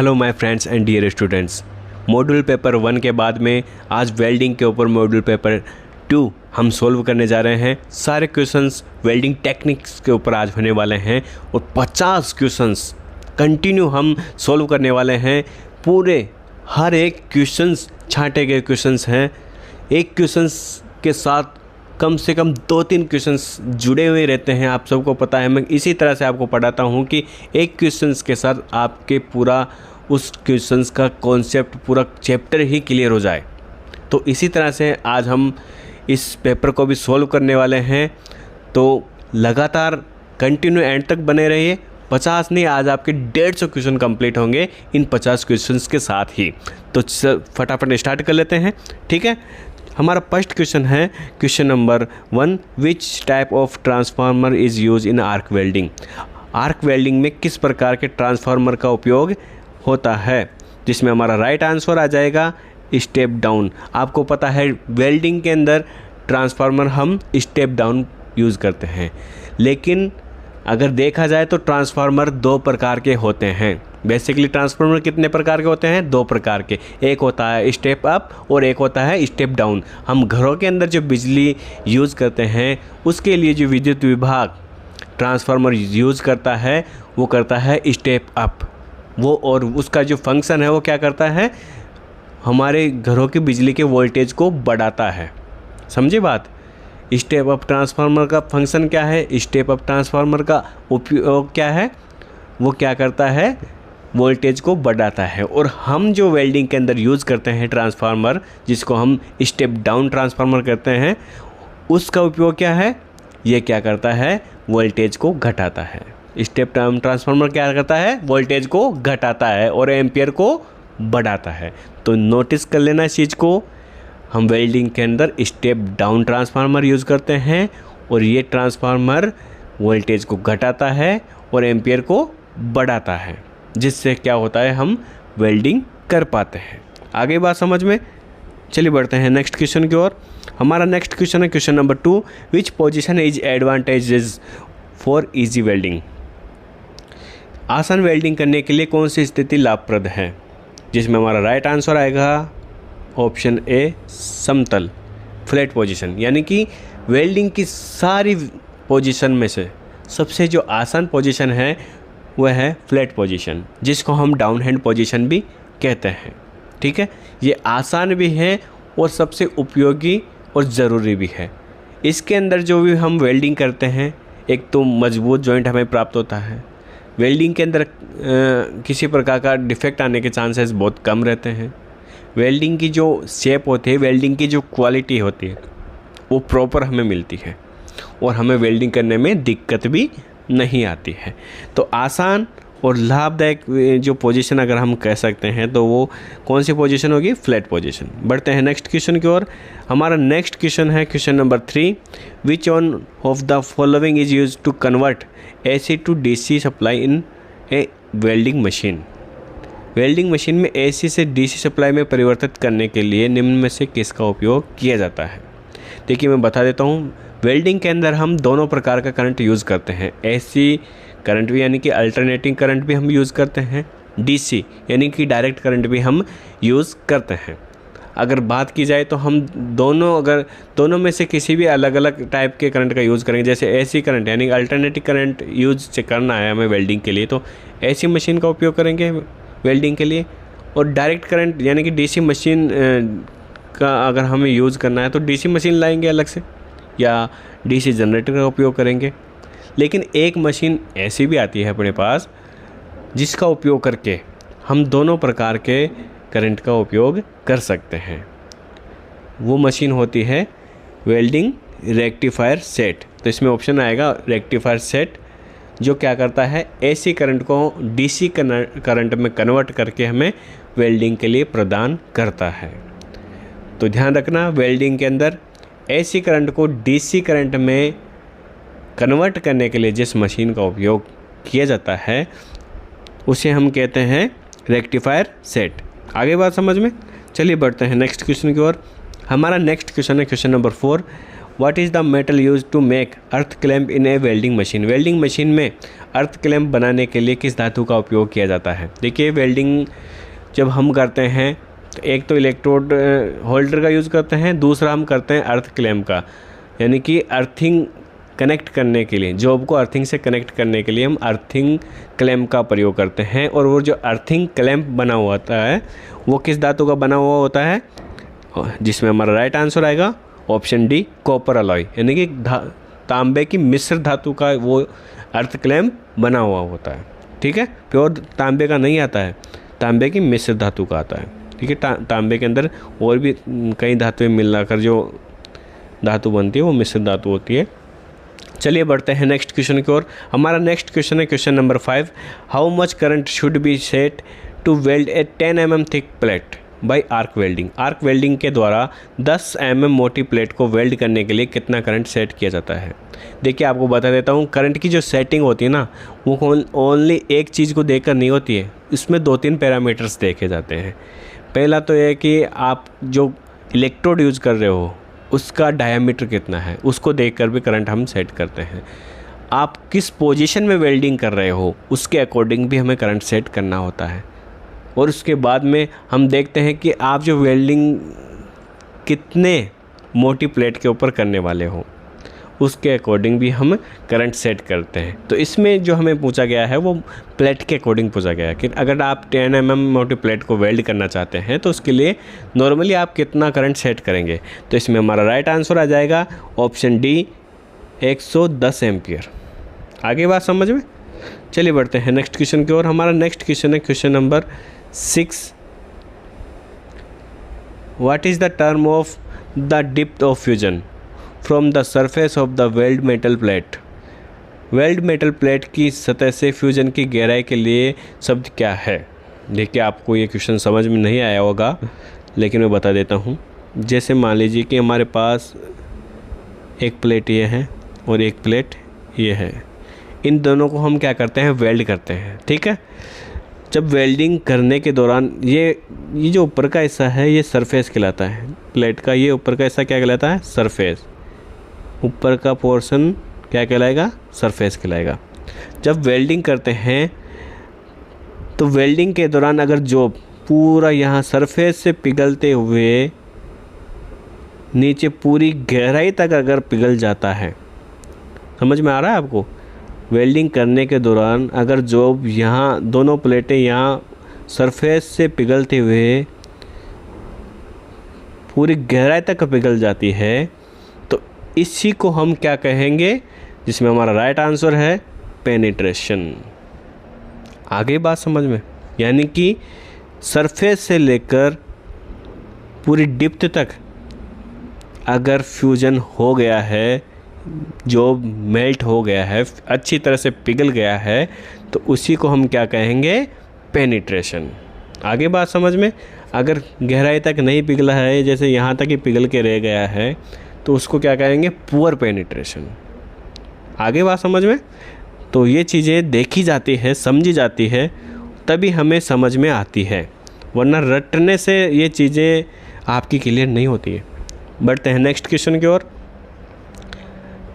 Hello my friends and dear students, module paper 1 के बाद में आज वेल्डिंग के ऊपर मॉड्यूल पेपर 2 हम सोल्व करने जा रहे हैं। सारे क्वेश्चंस वेल्डिंग टेक्निक्स के ऊपर आज होने वाले हैं और 50 क्वेश्चंस कंटिन्यू हम सोल्व करने वाले हैं। पूरे हर एक क्वेश्चंस छांटे गए क्वेश्चंस हैं। एक क्वेश्चंस के साथ कम से कम 2-3 क्वेश्चंस जुड़े हुए रहते हैं, आप सबको पता है। मैं इसी तरह से आपको पढ़ाता हूं कि एक क्वेश्चंस के साथ आपके पूरा उस क्वेश्चंस का कॉन्सेप्ट पूरा चैप्टर ही क्लियर हो जाए। तो इसी तरह से आज हम इस पेपर को भी सॉल्व करने वाले हैं। तो लगातार कंटिन्यू एंड तक बने रहिए। 50 नहीं, आज आपके 150 क्वेश्चन कंप्लीट होंगे इन 50 क्वेश्चंस के साथ ही। तो फटाफट स्टार्ट कर लेते हैं, ठीक है। हमारा फर्स्ट क्वेश्चन है question number 1, which type of transformer is use in arc welding. Arc welding में किस प्रकार के ट्रांसफार्मर का उपयोग होता है, जिसमें हमारा राइट आंसर आ जाएगा स्टेप डाउन। आपको पता है वेल्डिंग के अंदर ट्रांसफार्मर हम स्टेप डाउन यूज़ करते हैं, लेकिन अगर देखा जाए तो ट्रांसफार्मर 2 प्रकार के होते हैं। बेसिकली ट्रांसफार्मर कितने प्रकार के होते हैं? 2 प्रकार के। एक होता है स्टेप अप और एक होता है स्टेप डाउन। हम घरों के अंदर जो बिजली यूज़ करते हैं उसके लिए जो विद्युत विभाग ट्रांसफार्मर यूज़ करता है वो करता है स्टेप अप। वो और उसका जो फंक्शन है वो क्या करता है, हमारे घरों की बिजली के वोल्टेज को बढ़ाता है। समझे बात? स्टेप अप ट्रांसफार्मर का फंक्शन क्या है? स्टेप अप ट्रांसफार्मर का उपयोग क्या है? वो क्या करता है, वोल्टेज को बढ़ाता है। और हम जो वेल्डिंग के अंदर यूज़ करते हैं ट्रांसफार्मर, जिसको हम स्टेप डाउन ट्रांसफार्मर करते हैं, उसका उपयोग क्या है? ये क्या करता है, वोल्टेज को घटाता है। स्टेप डाउन ट्रांसफार्मर क्या करता है, वोल्टेज को घटाता है और एम्पियर को बढ़ाता है। तो नोटिस कर लेना इस चीज़ को। हम वेल्डिंग के अंदर स्टेप डाउन ट्रांसफार्मर यूज़ करते हैं और ये ट्रांसफार्मर वोल्टेज को घटाता है और एम्पियर को बढ़ाता है, जिससे क्या होता है, हम वेल्डिंग कर पाते हैं। आगे बात समझ में? चलिए बढ़ते हैं नेक्स्ट क्वेश्चन की ओर। हमारा नेक्स्ट क्वेश्चन है question number 2, which position is advantages for easy welding. आसान वेल्डिंग करने के लिए कौन सी स्थिति लाभप्रद है, जिसमें हमारा राइट आंसर आएगा ऑप्शन ए, समतल, फ्लैट पोजीशन। यानी कि वेल्डिंग की सारी पोजीशन में से सबसे जो आसान पोजीशन है वह है फ्लैट पोजीशन, जिसको हम डाउन हैंड पोजीशन भी कहते हैं। ठीक है, ये आसान भी है और सबसे उपयोगी और ज़रूरी भी है। इसके अंदर जो भी हम वेल्डिंग करते हैं, एक तो मजबूत जॉइंट हमें प्राप्त होता है। वेल्डिंग के अंदर किसी प्रकार का डिफेक्ट आने के चांसेस बहुत कम रहते हैं। वेल्डिंग की जो शेप होती है, वेल्डिंग की जो क्वालिटी होती है, वो प्रॉपर हमें मिलती है और हमें वेल्डिंग करने में दिक्कत भी नहीं आती है। तो आसान और लाभदायक जो पोजीशन अगर हम कह सकते हैं तो वो कौन सी पोजीशन होगी? Flat position. बढ़ते हैं नेक्स्ट क्वेश्चन की ओर। हमारा नेक्स्ट क्वेश्चन है question number 3, which one of the following is use to convert AC to DC supply in a welding machine. Welding machine में AC से DC सप्लाई में परिवर्तित करने के लिए निम्न में से किसका उपयोग किया जाता है? देखिए मैं बता देता हूँ। वेल्डिंग के अंदर हम दोनों प्रकार का करंट यूज़ करते हैं। AC करंट भी यानी कि अल्टरनेटिंग करंट भी हम यूज़ करते हैं। DC यानी कि डायरेक्ट करंट भी हम यूज़ करते हैं। अगर बात की जाए तो हम दोनों में से किसी भी अलग अलग टाइप के करंट का यूज़ करेंगे। जैसे AC करंट यानी कि अल्टरनेटिव करंट यूज़ करना है हमें वेल्डिंग के लिए, तो AC मशीन का उपयोग करेंगे वेल्डिंग के लिए। और डायरेक्ट करंट यानी कि DC मशीन का अगर हमें यूज़ करना है तो DC मशीन लाएंगे अलग से या DC जनरेटर का उपयोग करेंगे। लेकिन एक मशीन ऐसी भी आती है अपने पास जिसका उपयोग करके हम दोनों प्रकार के करंट का उपयोग कर सकते हैं। वो मशीन होती है वेल्डिंग रेक्टिफायर सेट। तो इसमें ऑप्शन आएगा रेक्टिफायर सेट, जो क्या करता है, AC करंट को DC करंट में कन्वर्ट करके हमें वेल्डिंग के लिए प्रदान करता है। तो ध्यान रखना, वेल्डिंग के अंदर AC करंट को DC करंट में कन्वर्ट करने के लिए जिस मशीन का उपयोग किया जाता है उसे हम कहते हैं रेक्टिफायर सेट। आगे बात समझ में? चलिए बढ़ते हैं नेक्स्ट क्वेश्चन की ओर। हमारा नेक्स्ट क्वेश्चन है question number 4, what is the metal use to make earth clamp in a welding machine. Welding machine में अर्थ क्लैंप बनाने के लिए किस धातु का उपयोग किया जाता है। देखिए वेल्डिंग जब हम करते हैं तो एक तो इलेक्ट्रोड होल्डर का यूज़ करते हैं, दूसरा हम करते हैं अर्थ क्लैंप का, यानी कि अर्थिंग कनेक्ट करने के लिए, जॉब को अर्थिंग से कनेक्ट करने के लिए हम अर्थिंग क्लैंप का प्रयोग करते हैं। और वो जो अर्थिंग क्लैंप बना हुआ होता है वो किस धातु का बना हुआ होता है, जिसमें हमारा राइट आंसर आएगा ऑप्शन डी कॉपर अलॉय, यानी कि तांबे की मिश्र धातु का वो अर्थ क्लैंप बना हुआ होता है। ठीक है, प्योर तांबे का नहीं आता है, तांबे की मिश्र धातु का आता है। ठीक है, तांबे के अंदर और भी कई धातुएं मिलाकर जो धातु बनती है वो मिश्र धातु होती है। चलिए बढ़ते हैं नेक्स्ट क्वेश्चन की ओर। हमारा नेक्स्ट क्वेश्चन है question number 5। How much current should be set to weld a 10 mm thick plate by arc welding. Arc welding के द्वारा 10 mm मोटी प्लेट को वेल्ड करने के लिए कितना करंट सेट किया जाता है। देखिए आपको बता देता हूँ, करंट की जो सेटिंग होती है ना वो ओनली एक चीज़ को देखकर नहीं होती है, इसमें 2-3 पैरामीटर्स देखे जाते हैं। पहला तो यह कि आप जो इलेक्ट्रोड यूज़ कर रहे हो उसका डायामीटर कितना है, उसको देखकर भी करंट हम सेट करते हैं। आप किस पोजीशन में वेल्डिंग कर रहे हो उसके अकॉर्डिंग भी हमें करंट सेट करना होता है। और उसके बाद में हम देखते हैं कि आप जो वेल्डिंग कितने मोटी प्लेट के ऊपर करने वाले हो उसके अकॉर्डिंग भी हम करंट सेट करते हैं। तो इसमें जो हमें पूछा गया है वो प्लेट के अकॉर्डिंग पूछा गया है कि अगर आप 10 mm मोटी प्लेट को वेल्ड करना चाहते हैं तो उसके लिए नॉर्मली आप कितना करंट सेट करेंगे। तो इसमें हमारा राइट आंसर आ जाएगा ऑप्शन डी 110 एम्पियर। आगे बात समझ में। चलिए बढ़ते हैं नेक्स्ट क्वेश्चन की ओर। हमारा नेक्स्ट क्वेश्चन है question number 6। What is the term of the depth of fusion from the surface of the weld metal plate. Weld metal plate की सतह से फ्यूजन की गहराई के लिए शब्द क्या है। देखिए आपको ये क्वेश्चन समझ में नहीं आया होगा लेकिन मैं बता देता हूँ। जैसे मान लीजिए कि हमारे पास एक प्लेट ये है और एक प्लेट ये है, इन दोनों को हम क्या करते हैं, वेल्ड करते हैं। ठीक है, जब वेल्डिंग करने के दौरान ये जो ऊपर का हिस्सा है ये सरफेस कहलाता है प्लेट का, ये ऊपर का हिस्सा क्या कहलाता है, सरफेस। ऊपर का पोर्शन क्या कहलाएगा, सरफेस कहलाएगा। जब वेल्डिंग करते हैं तो वेल्डिंग के दौरान अगर जो पूरा यहाँ सरफेस से पिघलते हुए नीचे पूरी गहराई तक अगर पिघल जाता है, समझ में आ रहा है आपको। वेल्डिंग करने के दौरान अगर जो यहाँ दोनों प्लेटें यहाँ सरफेस से पिघलते हुए पूरी गहराई तक पिघल जाती है तो इसी को हम क्या कहेंगे, जिसमें हमारा राइट आंसर है पेनिट्रेशन। आगे बात समझ में, यानी कि सरफेस से लेकर पूरी डिप्थ तक अगर फ्यूजन हो गया है, जो मेल्ट हो गया है, अच्छी तरह से पिघल गया है, तो उसी को हम क्या कहेंगे, पेनिट्रेशन। आगे बात समझ में। अगर गहराई तक नहीं पिघला है, जैसे यहाँ तक ही पिघल के रह गया है, तो उसको क्या कहेंगे, पुअर पेनिट्रेशन। आगे बात समझ में। तो ये चीज़ें देखी जाती है, समझी जाती है, तभी हमें समझ में आती है, वरना रटने से ये चीज़ें आपकी क्लियर नहीं होती है। बढ़ते हैं नेक्स्ट क्वेश्चन की ओर।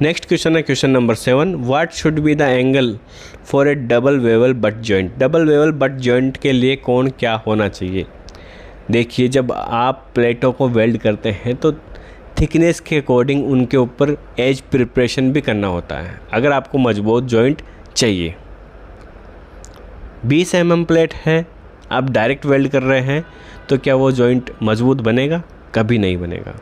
नेक्स्ट क्वेश्चन है question number 7। What should be the angle for A double Wavell butt joint. Double Wavell butt joint के लिए कौन क्या होना चाहिए। देखिए जब आप प्लेटों को वेल्ड करते हैं तो थिकनेस के अकॉर्डिंग उनके ऊपर एज प्रिपरेशन भी करना होता है। अगर आपको मजबूत जॉइंट चाहिए, 20 mm प्लेट है, आप डायरेक्ट वेल्ड कर रहे हैं, तो क्या वो जॉइंट मजबूत बनेगा, कभी नहीं बनेगा।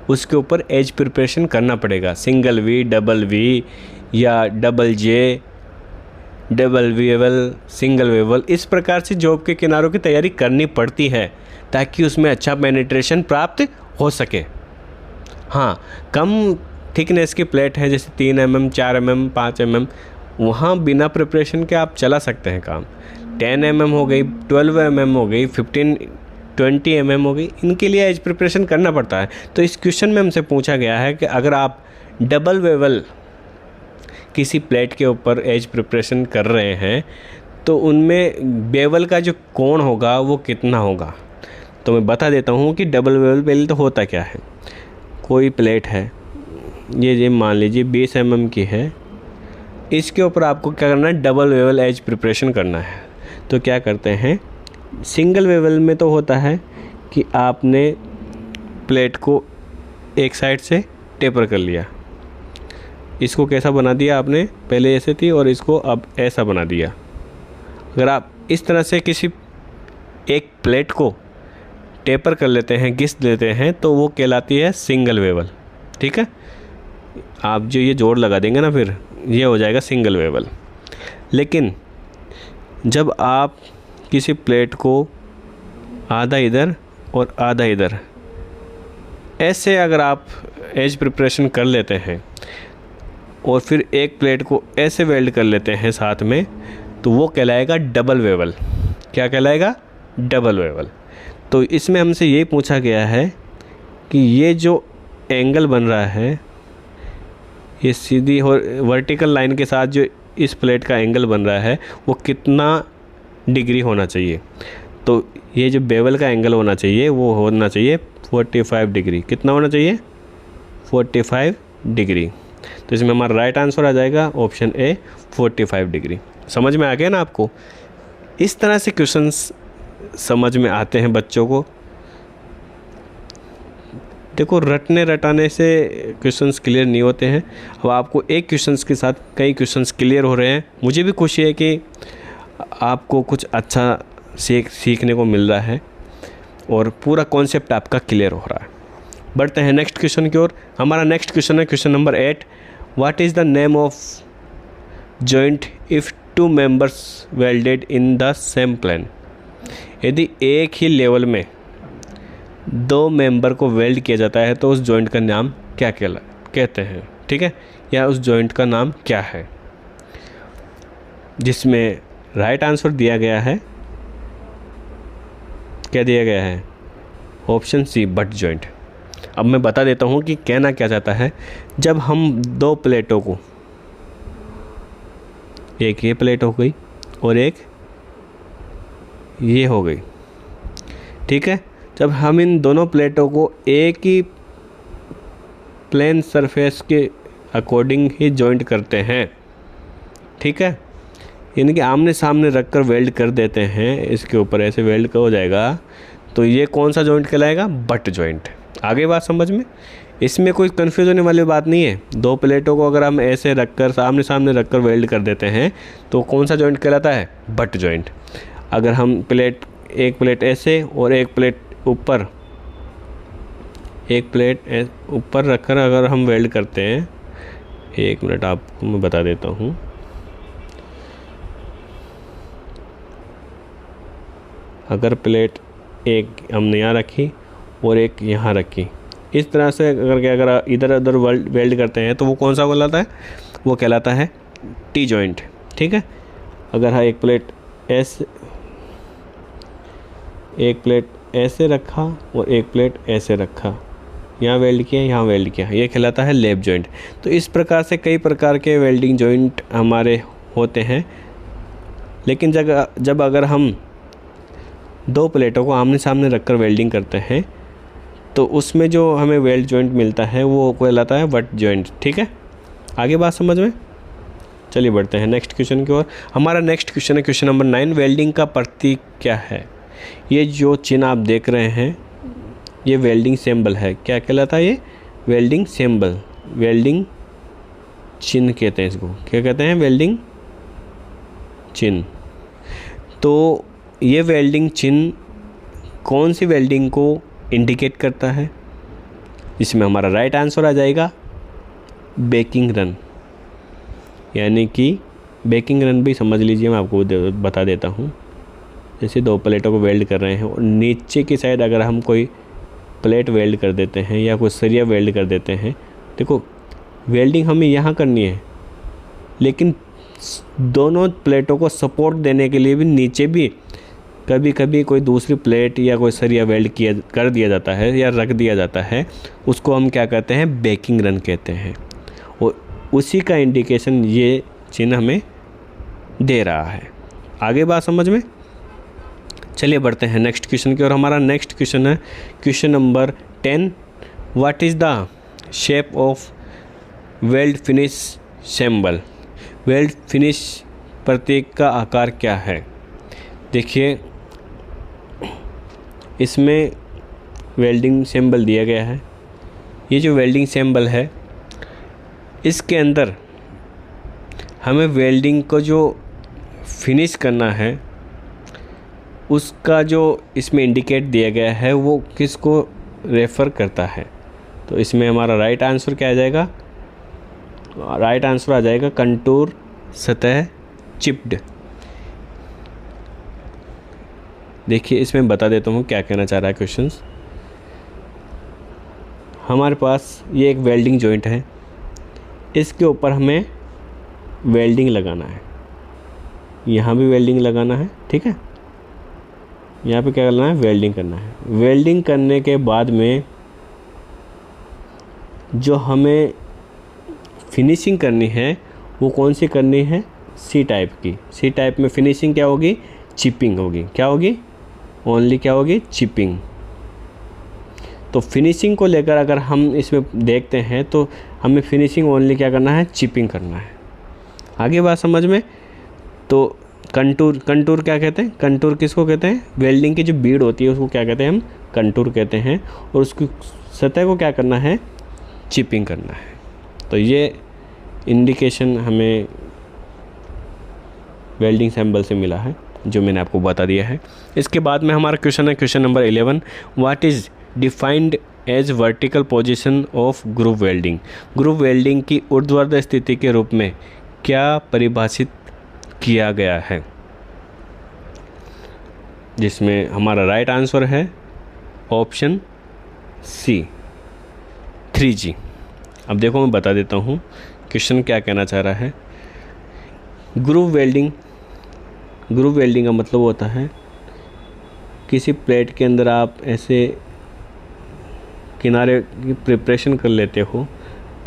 उसके ऊपर एज प्रिपरेशन करना पड़ेगा, सिंगल वी, डबल वी या डबल जे, डबल वेवल, सिंगल वेवल, इस प्रकार से जॉब के किनारों की तैयारी करनी पड़ती है ताकि उसमें अच्छा पेनिट्रेशन प्राप्त हो सके। हाँ, कम थिकनेस की प्लेट है जैसे 3 mm, 4 mm, 5 mm, वहाँ बिना प्रिपरेशन के आप चला सकते हैं काम। 10 mm हो गई, 12 mm हो गई, 15-20 mm हो गई, इनके लिए एज प्रिपरेशन करना पड़ता है। तो इस क्वेश्चन में हमसे पूछा गया है कि अगर आप डबल वेवल किसी प्लेट के ऊपर एज प्रिपरेशन कर रहे हैं तो उनमें बेवल का जो कोण होगा वो कितना होगा। तो मैं बता देता हूँ कि डबल वेवल पहले तो होता क्या है। कोई प्लेट है, ये मान लीजिए 20 mm की है, इसके ऊपर आपको क्या करना है, डबल वेवल एज प्रिपरेशन करना है। तो क्या करते हैं, सिंगल वेवल में तो होता है कि आपने प्लेट को एक साइड से टेपर कर लिया, इसको कैसा बना दिया आपने, पहले ऐसे थी और इसको अब ऐसा बना दिया। अगर आप इस तरह से किसी एक प्लेट को टेपर कर लेते हैं, घिस देते हैं, तो वो कहलाती है सिंगल वेवल। ठीक है, आप जो ये जोड़ लगा देंगे ना, फिर ये हो जाएगा सिंगल वेवल। लेकिन जब आप किसी प्लेट को आधा इधर और आधा इधर ऐसे अगर आप एज प्रिपरेशन कर लेते हैं और फिर एक प्लेट को ऐसे वेल्ड कर लेते हैं साथ में, तो वो कहलाएगा डबल वेवल। क्या कहलाएगा, डबल वेवल। तो इसमें हमसे ये पूछा गया है कि ये जो एंगल बन रहा है, ये सीधी और वर्टिकल लाइन के साथ जो इस प्लेट का एंगल बन रहा है वो कितना डिग्री होना चाहिए। तो ये जो बेवल का एंगल होना चाहिए वो होना चाहिए 45 डिग्री। कितना होना चाहिए, 45 डिग्री। तो इसमें हमारा राइट आंसर आ जाएगा ऑप्शन ए, 45 डिग्री। समझ में आ गया ना आपको। इस तरह से क्वेश्चंस समझ में आते हैं बच्चों को। देखो, रटने रटाने से क्वेश्चंस क्लियर नहीं होते हैं। अब आपको एक क्वेश्चंस के साथ कई क्वेश्चंस क्लियर हो रहे हैं। मुझे भी खुशी है कि आपको कुछ अच्छा सीखने को मिल रहा है और पूरा कॉन्सेप्ट आपका क्लियर हो रहा है। बढ़ते हैं नेक्स्ट क्वेश्चन की ओर। हमारा नेक्स्ट क्वेश्चन है question number 8। What is the name of joint if 2 members welded in the same plane. यदि एक ही लेवल में 2 मेंबर को वेल्ड किया जाता है तो उस जॉइंट का नाम क्या कहते हैं। ठीक है, या उस जॉइंट का नाम क्या है। जिसमें राइट आंसर दिया गया है, क्या दिया गया है, ऑप्शन सी, बट जॉइंट। अब मैं बता देता हूँ कि कहना क्या चाहता है। जब हम 2 प्लेटों को, एक ये प्लेट हो गई और एक ये हो गई, ठीक है, जब हम इन दोनों प्लेटों को एक ही प्लेन सरफेस के अकॉर्डिंग ही जॉइंट करते हैं, ठीक है, यानी कि आमने सामने रख कर वेल्ड कर देते हैं, इसके ऊपर ऐसे वेल्ड हो जाएगा, तो ये कौन सा जॉइंट कहलाएगा, बट जॉइंट। आगे बात समझ में, इसमें कोई कन्फ्यूज होने वाली बात नहीं है। 2 प्लेटों को अगर हम ऐसे रखकर सामने सामने रखकर वेल्ड कर देते हैं तो कौन सा जॉइंट कहलाता है, बट जॉइंट। अगर हम एक प्लेट ऐसे और एक प्लेट ऊपर, एक प्लेट ऊपर रखकर अगर हम वेल्ड करते हैं, 1 मिनट आपको मैं बता देता हूँ। अगर प्लेट एक हमने यहाँ रखी और एक यहाँ रखी, इस तरह से अगर इधर उधर वेल्ड करते हैं तो वो कौन सा कहलाता है, वो कहलाता है टी जॉइंट। ठीक है, अगर हाँ एक प्लेट ऐसे रखा और एक प्लेट ऐसे रखा, यहाँ वेल्ड किया, यहाँ वेल्ड किया, ये कहलाता है लैप जॉइंट। तो इस प्रकार से कई प्रकार के वेल्डिंग जॉइंट हमारे होते हैं। लेकिन जब अगर हम 2 प्लेटों को आमने सामने रखकर वेल्डिंग करते हैं तो उसमें जो हमें वेल्ड जॉइंट मिलता है वो कहलाता है बट जॉइंट। ठीक है, आगे बात समझ में। चलिए बढ़ते हैं नेक्स्ट क्वेश्चन की ओर। हमारा नेक्स्ट क्वेश्चन है क्वेश्चन नंबर 9। वेल्डिंग का प्रतीक क्या है। ये जो चिन्ह आप देख रहे हैं ये वेल्डिंग सिंबल है। क्या कहलाता है ये, वेल्डिंग सिंबल, वेल्डिंग चिन्ह कहते हैं इसको। क्या कहते हैं, वेल्डिंग चिन्ह। तो ये वेल्डिंग चिन्ह कौन सी वेल्डिंग को इंडिकेट करता है। इसमें हमारा राइट आंसर आ जाएगा बेकिंग रन, यानी कि बेकिंग रन भी समझ लीजिए, मैं आपको बता देता हूँ। जैसे 2 प्लेटों को वेल्ड कर रहे हैं और नीचे की साइड अगर हम कोई प्लेट वेल्ड कर देते हैं या कोई सरिया वेल्ड कर देते हैं, देखो वेल्डिंग हमें यहाँ करनी है, लेकिन दोनों प्लेटों को सपोर्ट देने के लिए भी नीचे भी कभी कभी कोई दूसरी प्लेट या कोई सरिया वेल्ड कर दिया जाता है या रख दिया जाता है, उसको हम क्या कहते हैं, बेकिंग रन कहते हैं। और उसी का इंडिकेशन ये चिन्ह हमें दे रहा है। आगे बात समझ में। चलिए बढ़ते हैं नेक्स्ट क्वेश्चन की ओर। हमारा नेक्स्ट क्वेश्चन है question number 10। What is the shape of weld finish symbol. वेल्ड फिनिश प्रतीक का आकार क्या है? देखिए इसमें वेल्डिंग सिंबल दिया गया है। ये जो वेल्डिंग सिंबल है इसके अंदर हमें वेल्डिंग को जो फिनिश करना है उसका जो इसमें इंडिकेट दिया गया है वो किसको रेफ़र करता है। तो इसमें हमारा राइट आंसर क्या आ जाएगा? राइट आंसर आ जाएगा कंटूर सतह चिप्ड। देखिए इसमें बता देता हूँ क्या कहना चाह रहा है क्वेश्चंस। हमारे पास ये एक वेल्डिंग जॉइंट है, इसके ऊपर हमें वेल्डिंग लगाना है, यहाँ भी वेल्डिंग लगाना है, ठीक है। यहाँ पे क्या करना है? वेल्डिंग करना है। वेल्डिंग करने के बाद में जो हमें फिनिशिंग करनी है वो कौन सी करनी है? सी टाइप की। सी टाइप में फिनिशिंग क्या होगी? चिपिंग होगी। क्या होगी? ओनली क्या होगी? चिपिंग। तो फिनिशिंग को लेकर अगर हम इसमें देखते हैं तो हमें फिनिशिंग ओनली क्या करना है? चिपिंग करना है। आगे बात समझ में? तो कंटूर क्या कहते हैं? कंटूर किसको कहते हैं? वेल्डिंग की जो बीड होती है उसको क्या कहते हैं? हम कंटूर कहते हैं। और उसकी सतह को क्या करना है? चिपिंग करना है। तो ये इंडिकेशन हमें वेल्डिंग सिंबल से मिला है जो मैंने आपको बता दिया है। इसके बाद में हमारा क्वेश्चन है question number 11, what is defined as vertical position of groove welding? Groove welding की ऊर्ध्वाधर स्थिति के रूप में क्या परिभाषित किया गया है? जिसमें हमारा राइट आंसर है ऑप्शन सी 3G। अब देखो मैं बता देता हूँ क्वेश्चन क्या कहना चाह रहा है। ग्रूव वेल्डिंग का मतलब होता है किसी प्लेट के अंदर आप ऐसे किनारे की प्रिपरेशन कर लेते हो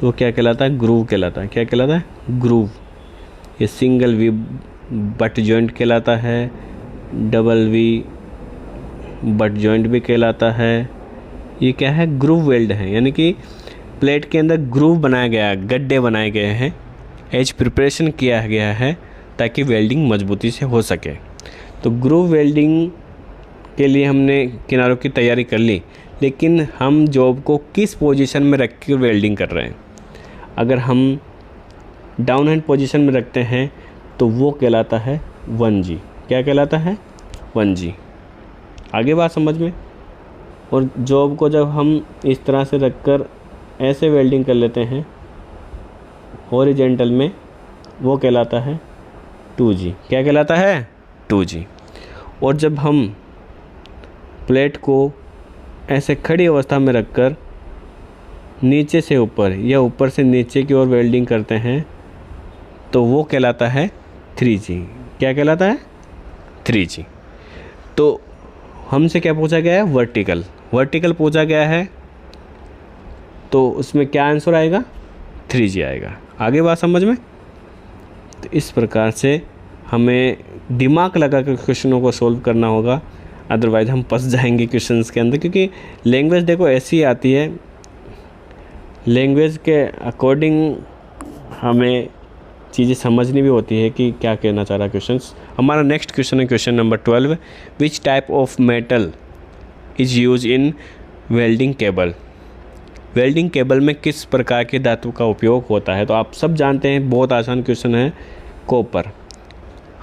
तो क्या कहलाता है? ग्रूव कहलाता है। क्या कहलाता है? ग्रूव। ये सिंगल वी बट जॉइंट कहलाता है, डबल वी बट जॉइंट भी कहलाता है। ये क्या है? ग्रूव वेल्ड है, यानी कि प्लेट के अंदर ग्रूव बनाया गया है, गड्ढे बनाए गए हैं, एज प्रिपरेशन किया गया है ताकि वेल्डिंग मजबूती से हो सके। तो ग्रूव वेल्डिंग के लिए हमने किनारों की तैयारी कर ली, लेकिन हम जॉब को किस पोजीशन में रख कर वेल्डिंग कर रहे हैं? अगर हम डाउन हैंड पोजीशन में रखते हैं तो वो कहलाता है 1G। क्या कहलाता है? 1G। आगे बात समझ में? और जॉब को जब हम इस तरह से रखकर ऐसे वेल्डिंग कर लेते हैं हॉरिजॉन्टल में, वो कहलाता है 2G। क्या कहलाता है? 2G। और जब हम प्लेट को ऐसे खड़ी अवस्था में रखकर नीचे से ऊपर या ऊपर से नीचे की ओर वेल्डिंग करते हैं तो वो कहलाता है 3G। क्या कहलाता है? 3G। तो हमसे क्या पूछा गया है? वर्टिकल पूछा गया है, तो उसमें क्या आंसर आएगा? 3G आएगा। आगे बात समझ में? तो इस प्रकार से हमें दिमाग लगा कर क्वेश्चनों को सॉल्व करना होगा, अदरवाइज़ हम फंस जाएंगे क्वेश्चंस के अंदर। क्योंकि लैंग्वेज देखो ऐसी आती है, लैंग्वेज के अकॉर्डिंग हमें चीज़ें समझनी भी होती है कि क्या कहना चाह रहा है क्वेश्चंस। हमारा नेक्स्ट क्वेश्चन है question number 12, which type of metal is use in welding cable? Welding cable में किस प्रकार के धातु का उपयोग होता है? तो आप सब जानते हैं, बहुत आसान क्वेश्चन है, कॉपर।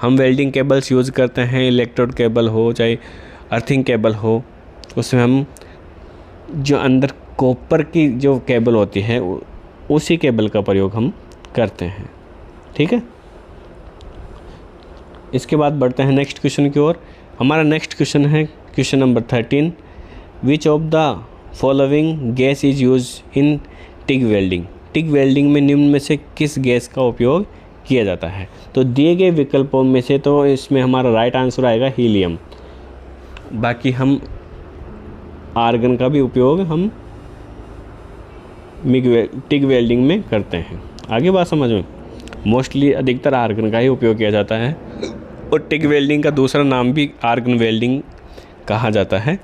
हम वेल्डिंग केबल्स यूज़ करते हैं, इलेक्ट्रोड केबल हो चाहे अर्थिंग केबल हो, उसमें हम जो अंदर कॉपर की जो केबल होती है उसी केबल का प्रयोग हम करते हैं, ठीक है। इसके बाद बढ़ते हैं नेक्स्ट क्वेश्चन की ओर। हमारा नेक्स्ट क्वेश्चन है question number 13, which of the following gas is use in TIG welding? TIG welding में निम्न में से किस गैस का उपयोग किया जाता है? तो दिए गए विकल्पों में से तो इसमें हमारा राइट आंसर आएगा हीलियम। बाकी हम आर्गन का भी उपयोग हम टिग वेल्डिंग में करते हैं। आगे बात समझ में? मोस्टली अधिकतर आर्गन का ही उपयोग किया जाता है, और टिग वेल्डिंग का दूसरा नाम भी आर्गन वेल्डिंग कहा जाता है।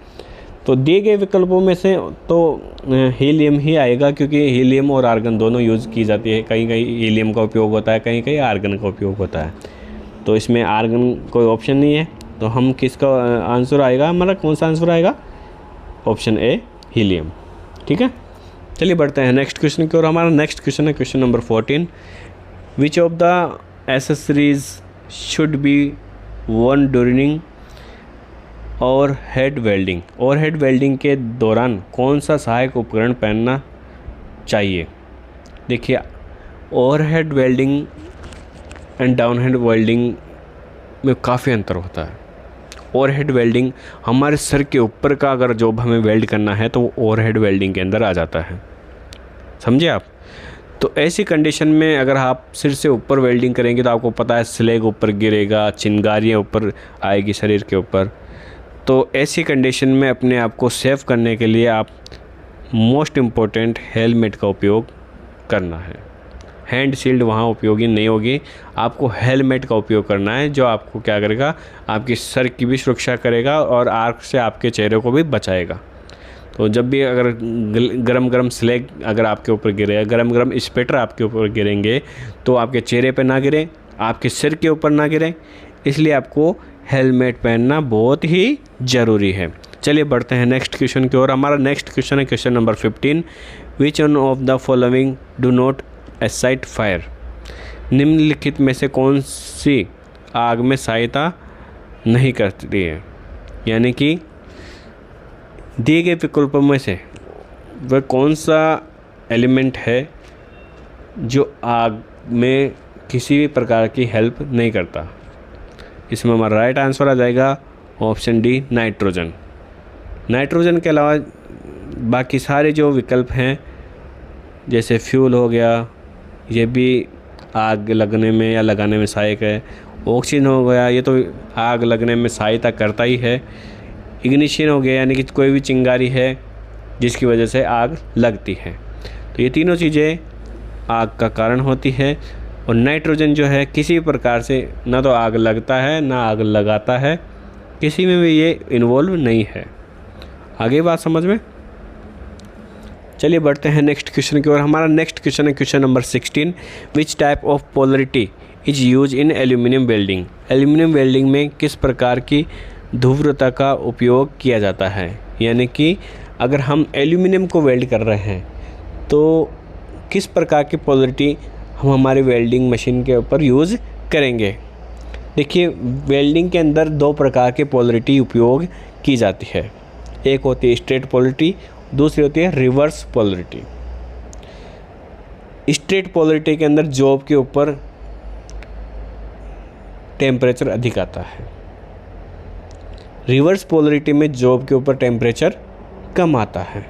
तो दिए गए विकल्पों में से तो हीलियम ही आएगा, क्योंकि हीलियम और आर्गन दोनों यूज़ की जाती है। कहीं कहीं हीलियम का उपयोग होता है, कहीं कहीं आर्गन का उपयोग होता है। तो इसमें आर्गन कोई ऑप्शन नहीं है, तो हम किसका आंसर आएगा, हमारा कौन सा आंसर आएगा, ऑप्शन ए हीलियम। ठीक है, चलिए बढ़ते हैं नेक्स्ट क्वेश्चन की ओर। हमारा नेक्स्ट क्वेश्चन है question number 14। Which of the accessories should be worn during overhead welding. Overhead welding के दौरान कौन सा सहायक उपकरण पहनना चाहिए। देखिए, overhead welding and down head welding में काफ़ी अंतर होता है। ओवर हेड वेल्डिंग हमारे सर के ऊपर का अगर जॉब हमें वेल्ड करना है तो वो ओवर हेड वेल्डिंग के अंदर आ जाता है, समझे आप। तो ऐसी कंडीशन में अगर आप सिर से ऊपर वेल्डिंग करेंगे तो आपको पता है स्लेग ऊपर गिरेगा, चिंगारियाँ ऊपर आएगी शरीर के ऊपर। तो ऐसी कंडीशन में अपने आप को सेव करने के लिए आप मोस्ट इम्पोर्टेंट हेलमेट का उपयोग करना है। हैंड शील्ड वहाँ उपयोगी नहीं होगी, आपको हेलमेट का उपयोग करना है, जो आपको क्या करेगा, आपकी सर की भी सुरक्षा करेगा और आग से आपके चेहरे को भी बचाएगा। तो जब भी अगर गरम गरम स्लेग अगर आपके ऊपर गिरे, गरम गरम स्पेटर आपके ऊपर गिरेंगे तो आपके चेहरे पे ना गिरे, आपके सिर के ऊपर ना गिरे, इसलिए आपको हेलमेट पहनना बहुत ही ज़रूरी है। चलिए बढ़ते हैं नेक्स्ट क्वेश्चन की ओर। हमारा नेक्स्ट क्वेश्चन है question number 15। Which one of the following do not excite fire. निम्नलिखित में से कौन सी आग में सहायता नहीं करती है। यानी कि दिए गए विकल्पों में से वह कौन सा एलिमेंट है जो आग में किसी भी प्रकार की हेल्प नहीं करता। इसमें हमारा राइट आंसर आ जाएगा ऑप्शन डी, नाइट्रोजन। नाइट्रोजन के अलावा बाकी सारे जो विकल्प हैं जैसे फ्यूल हो गया, ये भी आग लगने में या लगाने में सहायक है। ऑक्सीजन हो गया, ये तो आग लगने में सहायता करता ही है। इग्निशन हो गया, यानी कि कोई भी चिंगारी है जिसकी वजह से आग लगती है। तो ये तीनों चीज़ें आग का कारण होती है। और नाइट्रोजन जो है किसी प्रकार से ना तो आग लगता है ना आग लगाता है, किसी में भी ये इन्वॉल्व नहीं है। आगे बात समझ में। चलिए बढ़ते हैं नेक्स्ट क्वेश्चन की ओर। हमारा नेक्स्ट क्वेश्चन है question number 16। Which type of polarity is use in aluminium welding. Aluminium welding में किस प्रकार की ध्रुवता का उपयोग किया जाता है। यानी कि अगर हम एल्यूमिनियम को वेल्ड कर रहे हैं तो किस प्रकार की पोलरिटी हम हमारी वेल्डिंग मशीन के ऊपर यूज़ करेंगे। देखिए, वेल्डिंग के अंदर दो प्रकार की पोलरिटी उपयोग की जाती है। एक होती है स्ट्रेट पोलरिटी, दूसरी होती है रिवर्स पोलरिटी। स्ट्रेट पोलरिटी के अंदर जॉब के ऊपर टेम्परेचर अधिक आता है, रिवर्स पोलरिटी में जॉब के ऊपर टेम्परेचर कम आता है।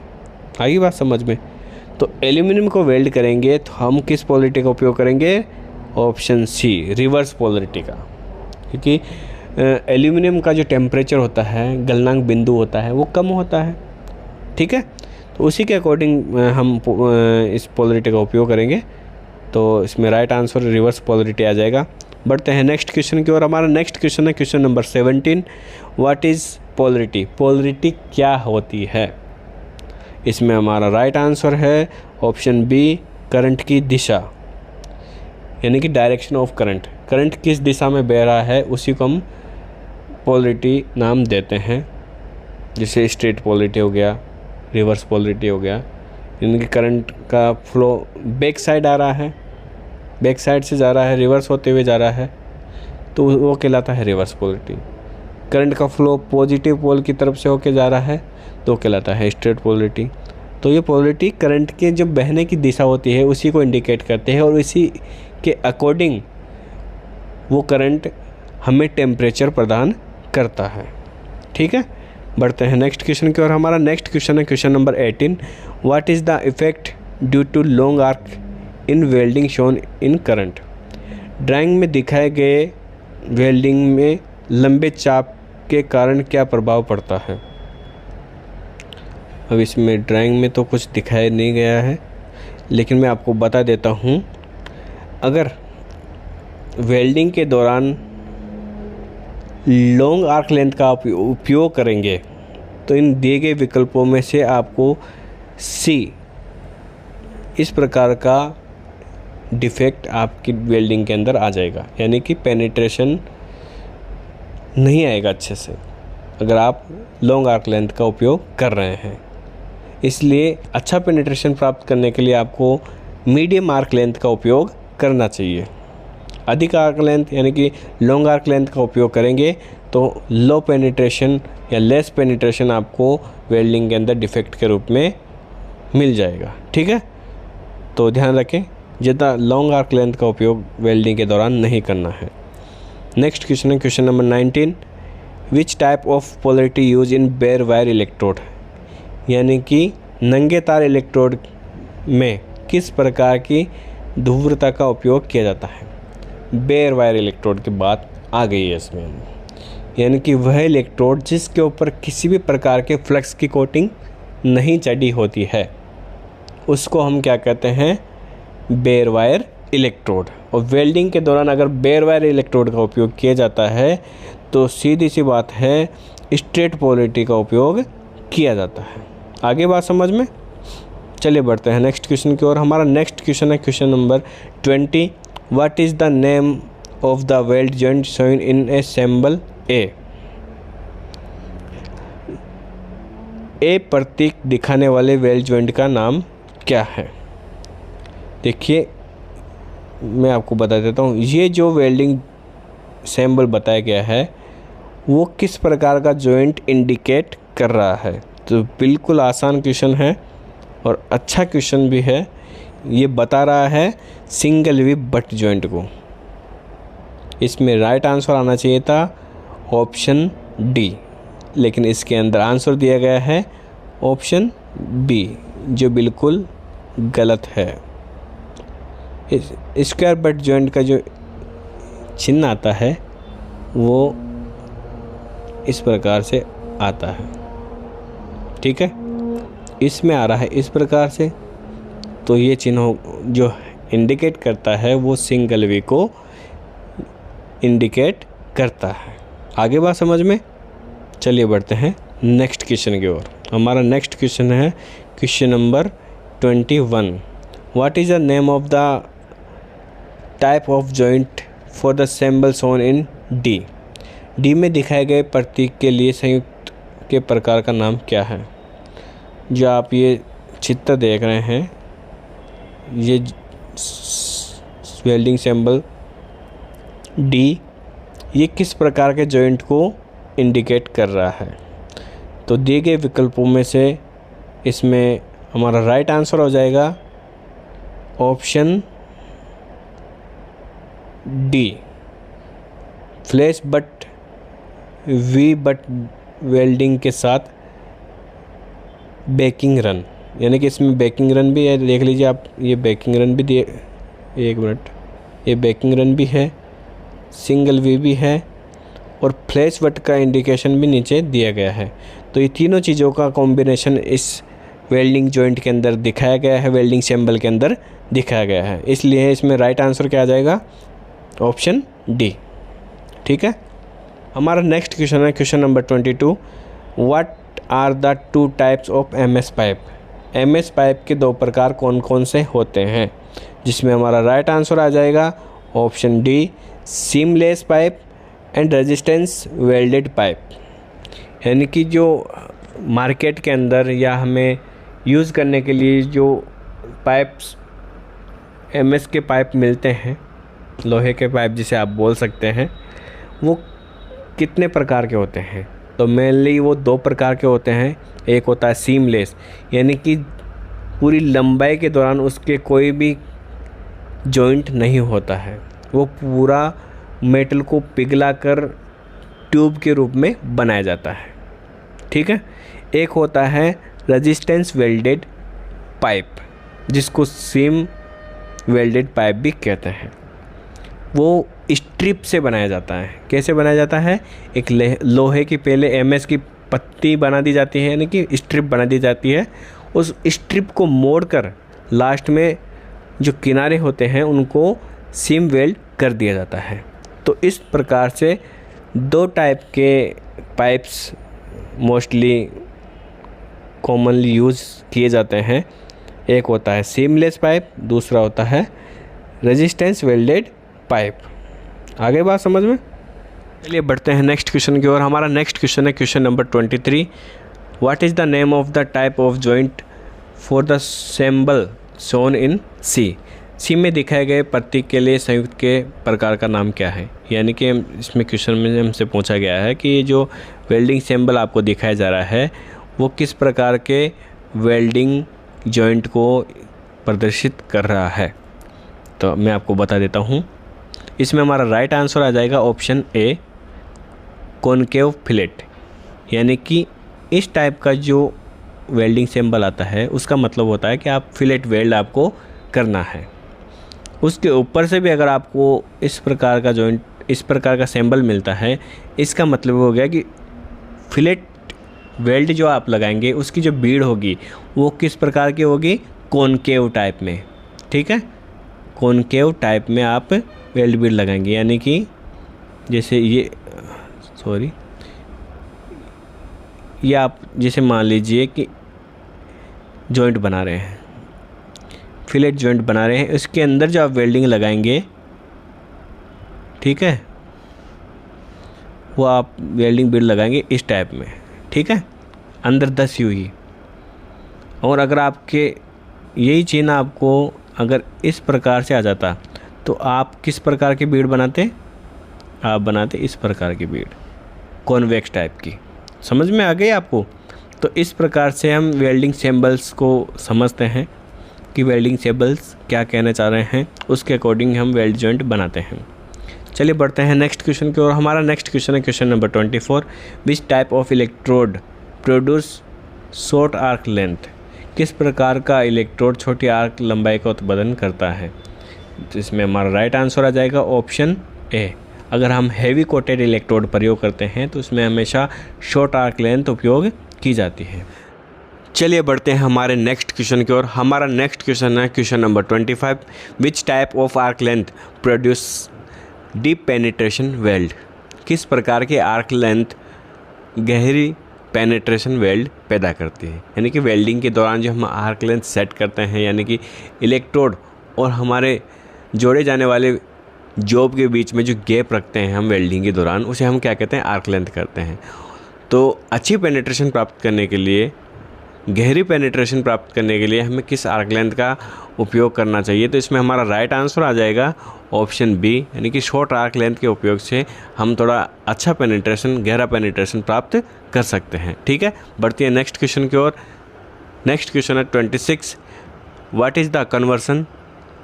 आई बात समझ में। तो एल्यूमिनियम को वेल्ड करेंगे तो हम किस पोलरिटी का उपयोग करेंगे, ऑप्शन सी, रिवर्स पोलरिटी का। क्योंकि एल्यूमिनियम का जो टेम्परेचर होता है, गलनांक बिंदु होता है, वो कम होता है। ठीक है, तो उसी के अकॉर्डिंग हम इस पोलरिटी का उपयोग करेंगे। तो इसमें राइट आंसर रिवर्स पोलरिटी आ जाएगा। बढ़ते हैं नेक्स्ट क्वेश्चन की ओर। हमारा नेक्स्ट क्वेश्चन है question number 17। What is polarity. Polarity क्या होती है। इसमें हमारा राइट आंसर है ऑप्शन बी, करंट की दिशा, यानी कि डायरेक्शन ऑफ करंट। करंट किस दिशा में बह रहा है उसी को हम पोलरिटी नाम देते हैं। जैसे स्ट्रेट पोलरिटी हो गया, रिवर्स पोलरिटी हो गया, यानी कि करंट का फ्लो बैक साइड आ रहा है, बैक साइड से जा रहा है, रिवर्स होते हुए जा रहा है, तो वो कहलाता है रिवर्स पोलरिटी। करंट का फ्लो पॉजिटिव पोल की तरफ से होके जा रहा है तो कहलाता है स्ट्रेट पोलरिटी। तो ये पोलरिटी करंट के जो बहने की दिशा होती है उसी को इंडिकेट करते हैं और इसी के अकॉर्डिंग वो करंट हमें टेम्परेचर प्रदान करता है। ठीक है, बढ़ते हैं नेक्स्ट क्वेश्चन की ओर। हमारा नेक्स्ट क्वेश्चन है question number 18। What is the effect due to long arc in welding shown in current. Drawing में दिखाए गए वेल्डिंग में लंबे चाप के कारण क्या प्रभाव पड़ता है। अब इसमें ड्राइंग में तो कुछ दिखाया नहीं गया है, लेकिन मैं आपको बता देता हूँ। अगर वेल्डिंग के दौरान लॉन्ग आर्क लेंथ का उपयोग करेंगे तो इन दिए गए विकल्पों में से आपको सी इस प्रकार का डिफेक्ट आपकी वेल्डिंग के अंदर आ जाएगा, यानी कि पेनिट्रेशन नहीं आएगा अच्छे से अगर आप लॉन्ग आर्क लेंथ का उपयोग कर रहे हैं। इसलिए अच्छा पेनिट्रेशन प्राप्त करने के लिए आपको मीडियम आर्क लेंथ का उपयोग करना चाहिए। अधिक आर्क लेंथ यानी कि लॉन्ग आर्क लेंथ का उपयोग करेंगे तो लो पेनिट्रेशन या लेस पेनिट्रेशन आपको वेल्डिंग के अंदर डिफेक्ट के रूप में मिल जाएगा। ठीक है, तो ध्यान रखें ज़्यादा लॉन्ग आर्क लेंथ का उपयोग वेल्डिंग के दौरान नहीं करना है। नेक्स्ट क्वेश्चन है question number 19, which type of polarity use in bare wire electrode, यानी कि नंगे तार इलेक्ट्रोड में किस प्रकार की ध्रुवता का उपयोग किया जाता है। बेयर वायर इलेक्ट्रोड की बात आ गई है इसमें, यानी कि वह इलेक्ट्रोड जिसके ऊपर किसी भी प्रकार के फ्लक्स की कोटिंग नहीं चढ़ी होती है उसको हम क्या कहते हैं, बेयर वायर इलेक्ट्रोड। और वेल्डिंग के दौरान अगर बेयर वायर इलेक्ट्रोड का उपयोग किया जाता है तो सीधी सी बात है स्ट्रेट पोलैरिटी का उपयोग किया जाता है। आगे बात समझ में, चलिए बढ़ते हैं नेक्स्ट क्वेश्चन की ओर। हमारा नेक्स्ट क्वेश्चन है question number 20, what is the name of the weld joint shown in a symbol A. A प्रतीक दिखाने वाले वेल्ड जॉइंट का नाम क्या है। देखिए मैं आपको बता देता हूँ, ये जो वेल्डिंग सिंबल बताया गया है वो किस प्रकार का जॉइंट इंडिकेट कर रहा है। तो बिल्कुल आसान क्वेश्चन है और अच्छा क्वेश्चन भी है। ये बता रहा है सिंगल वी बट जॉइंट को। इसमें राइट आंसर आना चाहिए था ऑप्शन डी, लेकिन इसके अंदर आंसर दिया गया है ऑप्शन बी, जो बिल्कुल गलत है। स्क्वायर बट जॉइंट का जो चिन्ह आता है वो इस प्रकार से आता है। ठीक है, इसमें आ रहा है इस प्रकार से, तो ये चिन्ह जो इंडिकेट करता है वो सिंगल वी को इंडिकेट करता है। आगे बात समझ में, चलिए बढ़ते हैं नेक्स्ट क्वेश्चन की ओर। हमारा नेक्स्ट क्वेश्चन है question number 21, what is the name of the type of joint for the symbol shown in D. D में दिखाए गए प्रतीक के लिए संयुक्त के प्रकार का नाम क्या है। जो आप ये चित्र देख रहे हैं, ये वेल्डिंग सिंबल डी, ये किस प्रकार के जॉइंट को इंडिकेट कर रहा है। तो दिए गए विकल्पों में से इसमें हमारा राइट आंसर हो जाएगा option D, flash butt V butt welding के साथ बेकिंग रन, यानी कि इसमें बेकिंग रन भी है। देख लीजिए आप, ये बेकिंग रन भी दिए, एक मिनट, ये बेकिंग रन भी है, सिंगल वी भी है और फ्लैश बट का इंडिकेशन भी नीचे दिया गया है। तो ये तीनों चीज़ों का कॉम्बिनेशन इस वेल्डिंग जॉइंट के अंदर दिखाया गया है, वेल्डिंग सिंबल के अंदर दिखाया गया है। इसलिए इसमें राइट आंसर क्या आ जाएगा, ऑप्शन डी। ठीक है, हमारा नेक्स्ट क्वेश्चन है question number 22, what are the two types of MS pipe. MS pipe के दो प्रकार कौन कौन से होते हैं, जिसमें हमारा राइट आंसर आ जाएगा option D, seamless pipe and resistance welded pipe. यानी कि जो मार्केट के अंदर या हमें यूज़ करने के लिए जो पाइप्स एमएस के पाइप मिलते हैं, लोहे के पाइप जिसे आप बोल सकते हैं, वो कितने प्रकार के होते हैं। तो मेनली वो दो प्रकार के होते हैं। एक होता है सीमलेस, यानी कि पूरी लंबाई के दौरान उसके कोई भी जॉइंट नहीं होता है, वो पूरा मेटल को पिघलाकर ट्यूब के रूप में बनाया जाता है। ठीक है, एक होता है रेजिस्टेंस वेल्डेड पाइप, जिसको सीम वेल्डेड पाइप भी कहते हैं। वो स्ट्रिप से बनाया जाता है। कैसे बनाया जाता है, एक लोहे की पहले एमएस की पत्ती बना दी जाती है, यानी कि स्ट्रिप बना दी जाती है। उस स्ट्रिप को मोड़कर लास्ट में जो किनारे होते हैं उनको सीम वेल्ड कर दिया जाता है। तो इस प्रकार से दो टाइप के पाइप्स मोस्टली कॉमनली यूज़ किए जाते हैं। एक होता है सीमलेस पाइप, दूसरा होता है रेजिस्टेंस वेल्डेड पाइप। आगे बात समझ में? चलिए बढ़ते हैं नेक्स्ट क्वेश्चन की ओर। हमारा नेक्स्ट क्वेश्चन है question number 23। What is the name of the type of joint for the symbol shown in C? C में दिखाए गए प्रतीक के लिए संयुक्त के प्रकार का नाम क्या है? यानी कि इसमें क्वेश्चन में हमसे पूछा गया है कि ये जो वेल्डिंग सिंबल आपको दिखाया जा रहा है वो किस प्रकार के वेल्डिंग जॉइंट को प्रदर्शित कर रहा है। तो मैं आपको बता देता हूँ। इसमें हमारा राइट आंसर आ जाएगा ऑप्शन ए, कॉनकेव फिलेट। यानी कि इस टाइप का जो वेल्डिंग सिंबल आता है उसका मतलब होता है कि आप फिलेट वेल्ड आपको करना है। उसके ऊपर से भी अगर आपको इस प्रकार का जॉइंट, इस प्रकार का सिंबल मिलता है, इसका मतलब हो गया कि फिलेट वेल्ड जो आप लगाएंगे उसकी जो बीड होगी वो किस प्रकार की होगी? कॉनकेव टाइप में। ठीक है, कॉनकेव टाइप में आप वेल्ड बीड लगाएंगे। यानी कि जैसे ये आप जैसे मान लीजिए कि जॉइंट बना रहे हैं, फिलेट जॉइंट बना रहे हैं, इसके अंदर जो आप वेल्डिंग लगाएंगे, ठीक है, वो आप वेल्डिंग बीड लगाएंगे इस टाइप में। ठीक है, अंदर 10 ही। और अगर आपके यही चिन्ह आपको अगर इस प्रकार से आ जाता तो आप किस प्रकार की बीड बनाते? आप बनाते इस प्रकार की बीड, कॉन्वेक्स टाइप की। समझ में आ गई आपको? तो इस प्रकार से हम वेल्डिंग सिंबल्स को समझते हैं कि वेल्डिंग सिंबल्स क्या कहना चाह रहे हैं, उसके अकॉर्डिंग हम वेल्ड जॉइंट बनाते हैं। चलिए बढ़ते हैं नेक्स्ट क्वेश्चन की ओर। हमारा नेक्स्ट क्वेश्चन है question number 24। Which type of electrode produce short arc length? किस प्रकार का इलेक्ट्रोड छोटी आर्क लंबाई का उत्पादन करता है? तो इसमें हमारा राइट आंसर आ जाएगा ऑप्शन ए। अगर हम हैवी कोटेड इलेक्ट्रोड प्रयोग करते हैं तो उसमें हमेशा शॉर्ट आर्क लेंथ उपयोग की जाती है। चलिए बढ़ते हैं हमारे नेक्स्ट क्वेश्चन की ओर। हमारा नेक्स्ट क्वेश्चन है question number 25। Which type of arc length produce deep penetration weld? किस प्रकार के आर्क लेंथ गहरी पेनिट्रेशन वेल्ड पैदा करती है? यानी कि वेल्डिंग के दौरान जो हम आर्क लेंथ सेट करते हैं, यानी कि इलेक्ट्रोड और हमारे जोड़े जाने वाले जॉब के बीच में जो गैप रखते हैं हम वेल्डिंग के दौरान, उसे हम क्या कहते हैं? आर्क लेंथ करते हैं। तो अच्छी पेनिट्रेशन प्राप्त करने के लिए, गहरी पेनिट्रेशन प्राप्त करने के लिए हमें किस आर्क लेंथ का उपयोग करना चाहिए? तो इसमें हमारा राइट आंसर आ जाएगा ऑप्शन बी, यानी कि शॉर्ट आर्क लेंथ के उपयोग से हम थोड़ा अच्छा पेनिट्रेशन, गहरा पेनिट्रेशन प्राप्त कर सकते हैं। ठीक है, बढ़ती है नेक्स्ट क्वेश्चन की ओर। नेक्स्ट क्वेश्चन है 26। What is the conversion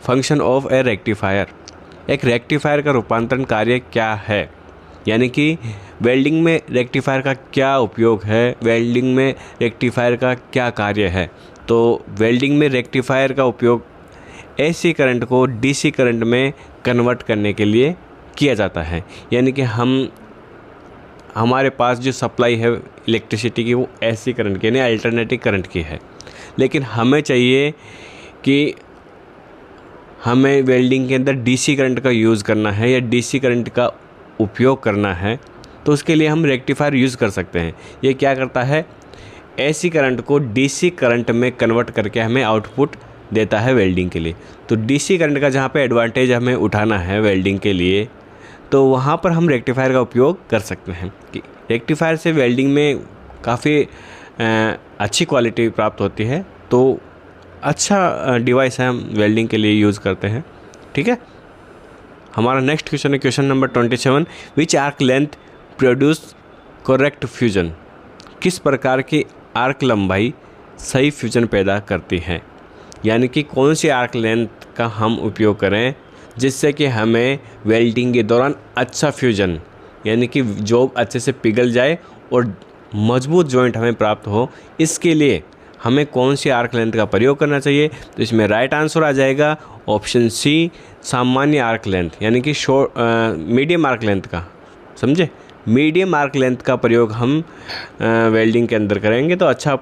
function of a rectifier? एक रेक्टिफायर का रूपांतरण कार्य क्या है? यानी कि वेल्डिंग में रेक्टिफायर का क्या उपयोग है, वेल्डिंग में रेक्टिफायर का क्या कार्य है? तो वेल्डिंग में रेक्टिफायर का उपयोग एसी करंट को डीसी करंट में कन्वर्ट करने के लिए किया जाता है। यानी कि हमारे पास जो सप्लाई है इलेक्ट्रिसिटी की वो एसी करंट की, यानी अल्टरनेटिव करंट की है, लेकिन हमें चाहिए कि हमें वेल्डिंग के अंदर डीसी करंट का यूज़ करना है या डीसी करंट का उपयोग करना है, तो उसके लिए हम रेक्टिफायर यूज़ कर सकते हैं। ये क्या करता है? एसी करंट को डीसी करंट में कन्वर्ट करके हमें आउटपुट देता है वेल्डिंग के लिए। तो डीसी करंट का जहाँ पे एडवांटेज हमें उठाना है वेल्डिंग के लिए, तो वहाँ पर हम रेक्टिफायर का उपयोग कर सकते हैं। कि रेक्टिफायर से वेल्डिंग में काफ़ी अच्छी क्वालिटी प्राप्त होती है, तो अच्छा डिवाइस है, हम वेल्डिंग के लिए यूज़ करते हैं। ठीक है, हमारा नेक्स्ट क्वेश्चन है question number 27। Which arc length produce correct fusion? किस प्रकार की आर्क लंबाई सही फ्यूजन पैदा करती है? यानी कि कौन सी आर्क लेंथ का हम उपयोग करें जिससे कि हमें वेल्डिंग के दौरान अच्छा फ्यूजन, यानी कि जॉब अच्छे से पिघल जाए और मजबूत जॉइंट हमें प्राप्त हो, इसके लिए हमें कौन सी आर्क लेंथ का प्रयोग करना चाहिए? तो इसमें राइट आंसर आ जाएगा ऑप्शन सी, सामान्य आर्क लेंथ, यानी कि मीडियम आर्क लेंथ का। समझे? मीडियम आर्क लेंथ का प्रयोग हम वेल्डिंग के अंदर करेंगे तो अच्छा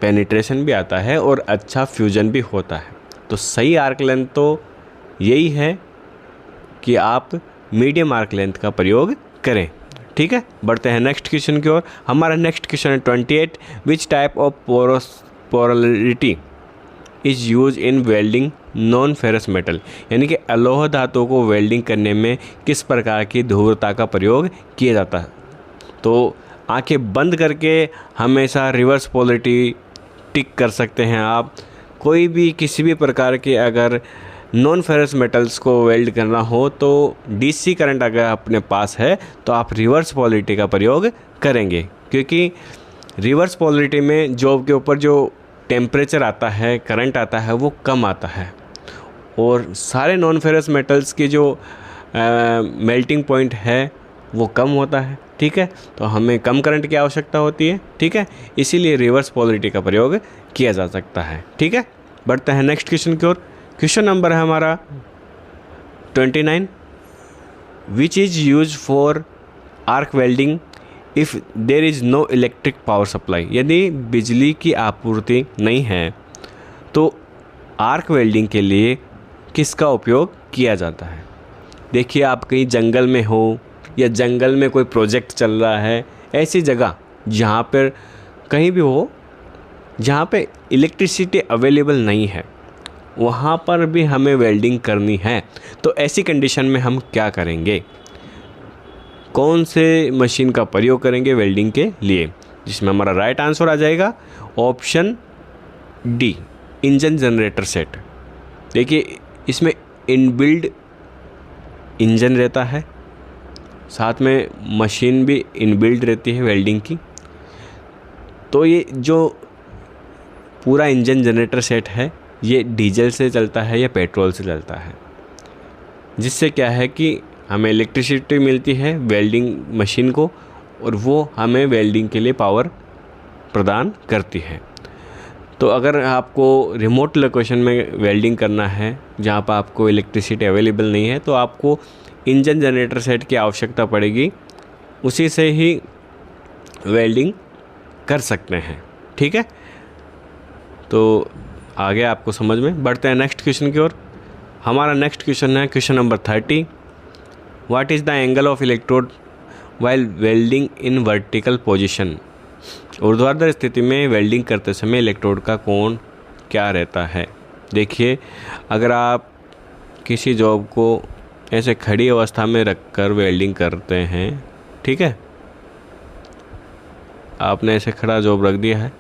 पेनिट्रेशन भी आता है और अच्छा फ्यूजन भी होता है। तो सही आर्क लेंथ तो यही है कि आप मीडियम आर्क लेंथ का प्रयोग करें। ठीक है, बढ़ते हैं नेक्स्ट क्वेश्चन की ओर। हमारा नेक्स्ट क्वेश्चन है 28, विच type of polarity is use in welding non ferrous metal, यानी कि अलोह धातु को वेल्डिंग करने में किस प्रकार की ध्रुवता का प्रयोग किया जाता है। तो आंखें बंद करके हमेशा रिवर्स पोलरिटी टिक कर सकते हैं आप। कोई भी किसी भी प्रकार के अगर नॉन फेरस मेटल्स को वेल्ड करना हो तो डीसी करंट अगर अपने पास है तो आप रिवर्स पोलरिटी का प्रयोग करेंगे, क्योंकि रिवर्स पोलरिटी में जॉब के ऊपर जो टेम्परेचर आता है, करंट आता है, वो कम आता है और सारे नॉन फेरस मेटल्स की जो मेल्टिंग पॉइंट है वो कम होता है। ठीक है, तो हमें कम करंट की आवश्यकता होती है। ठीक है, इसीलिए रिवर्स पोलरिटी का प्रयोग किया जा सकता है। ठीक है, बढ़ते हैं नेक्स्ट क्वेश्चन की ओर। क्वेश्चन नंबर है हमारा 29, which is use for arc welding if there is no electric power supply, यदि बिजली की आपूर्ति नहीं है तो आर्क वेल्डिंग के लिए किसका उपयोग किया जाता है। देखिए, आप कहीं जंगल में हो या जंगल में कोई प्रोजेक्ट चल रहा है, ऐसी जगह जहाँ पर कहीं भी हो जहाँ पे इलेक्ट्रिसिटी अवेलेबल नहीं है, वहाँ पर भी हमें वेल्डिंग करनी है, तो ऐसी कंडीशन में हम क्या करेंगे, कौन से मशीन का प्रयोग करेंगे वेल्डिंग के लिए, जिसमें हमारा राइट आंसर आ जाएगा option D, engine generator set. देखिए, इसमें इनबिल्ड इंजन रहता है, साथ में मशीन भी इनबिल्ड रहती है वेल्डिंग की। तो ये जो पूरा इंजन जनरेटर सेट है ये डीजल से चलता है या पेट्रोल से चलता है, जिससे क्या है कि हमें इलेक्ट्रिसिटी मिलती है वेल्डिंग मशीन को और वो हमें वेल्डिंग के लिए पावर प्रदान करती है। तो अगर आपको रिमोट लोकेशन में वेल्डिंग करना है जहाँ पर आपको इलेक्ट्रिसिटी अवेलेबल नहीं है तो आपको इंजन जनरेटर सेट की आवश्यकता पड़ेगी, उसी से ही वेल्डिंग कर सकते हैं। ठीक है, तो आगे आपको समझ में। बढ़ते हैं नेक्स्ट क्वेश्चन की ओर। हमारा नेक्स्ट क्वेश्चन है question number 30, what is the angle of electrode while welding in vertical position, ऊर्ध्वाधर स्थिति में वेल्डिंग करते समय इलेक्ट्रोड का कोण क्या रहता है। देखिए, अगर आप किसी जॉब को ऐसे खड़ी अवस्था में रखकर वेल्डिंग करते हैं, ठीक है, आपने ऐसे खड़ा जॉब रख दिया है,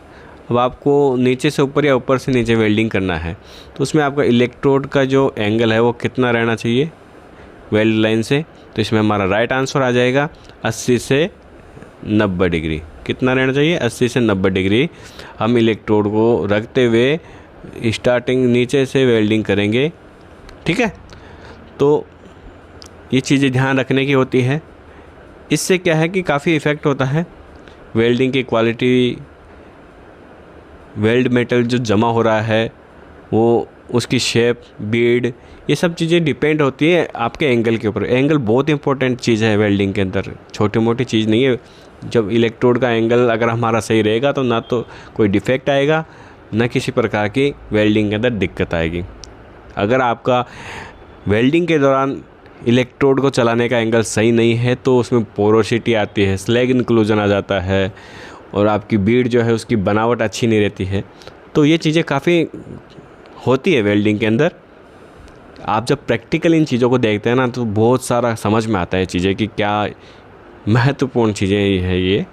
अब आपको नीचे से ऊपर या ऊपर से नीचे वेल्डिंग करना है, तो उसमें आपका इलेक्ट्रोड का जो एंगल है वो कितना रहना चाहिए वेल्ड लाइन से। तो इसमें हमारा राइट आंसर आ जाएगा 80 से 90 डिग्री। कितना रहना चाहिए? 80 से 90 डिग्री हम इलेक्ट्रोड को रखते हुए स्टार्टिंग नीचे से वेल्डिंग करेंगे। ठीक है, तो ये चीज़ें ध्यान रखने की होती है। इससे क्या है कि काफ़ी इफ़ेक्ट होता है वेल्डिंग की क्वालिटी, वेल्ड मेटल जो जमा हो रहा है वो, उसकी शेप, बीड, ये सब चीज़ें डिपेंड होती है आपके एंगल के ऊपर। एंगल बहुत इंपॉर्टेंट चीज़ है वेल्डिंग के अंदर, छोटी मोटी चीज़ नहीं है। जब इलेक्ट्रोड का एंगल अगर हमारा सही रहेगा तो ना तो कोई डिफेक्ट आएगा, ना किसी प्रकार की वेल्डिंग के अंदर दिक्कत आएगी। अगर आपका वेल्डिंग के दौरान इलेक्ट्रोड को चलाने का एंगल सही नहीं है तो उसमें पोरोसिटी आती है, स्लैग इंक्लूजन आ जाता है और आपकी बीड जो है उसकी बनावट अच्छी नहीं रहती है। तो ये चीज़ें काफ़ी होती है वेल्डिंग के अंदर। आप जब प्रैक्टिकल इन चीज़ों को देखते हैं ना तो बहुत सारा समझ में आता है चीज़ें कि क्या महत्वपूर्ण चीज़ें है ये।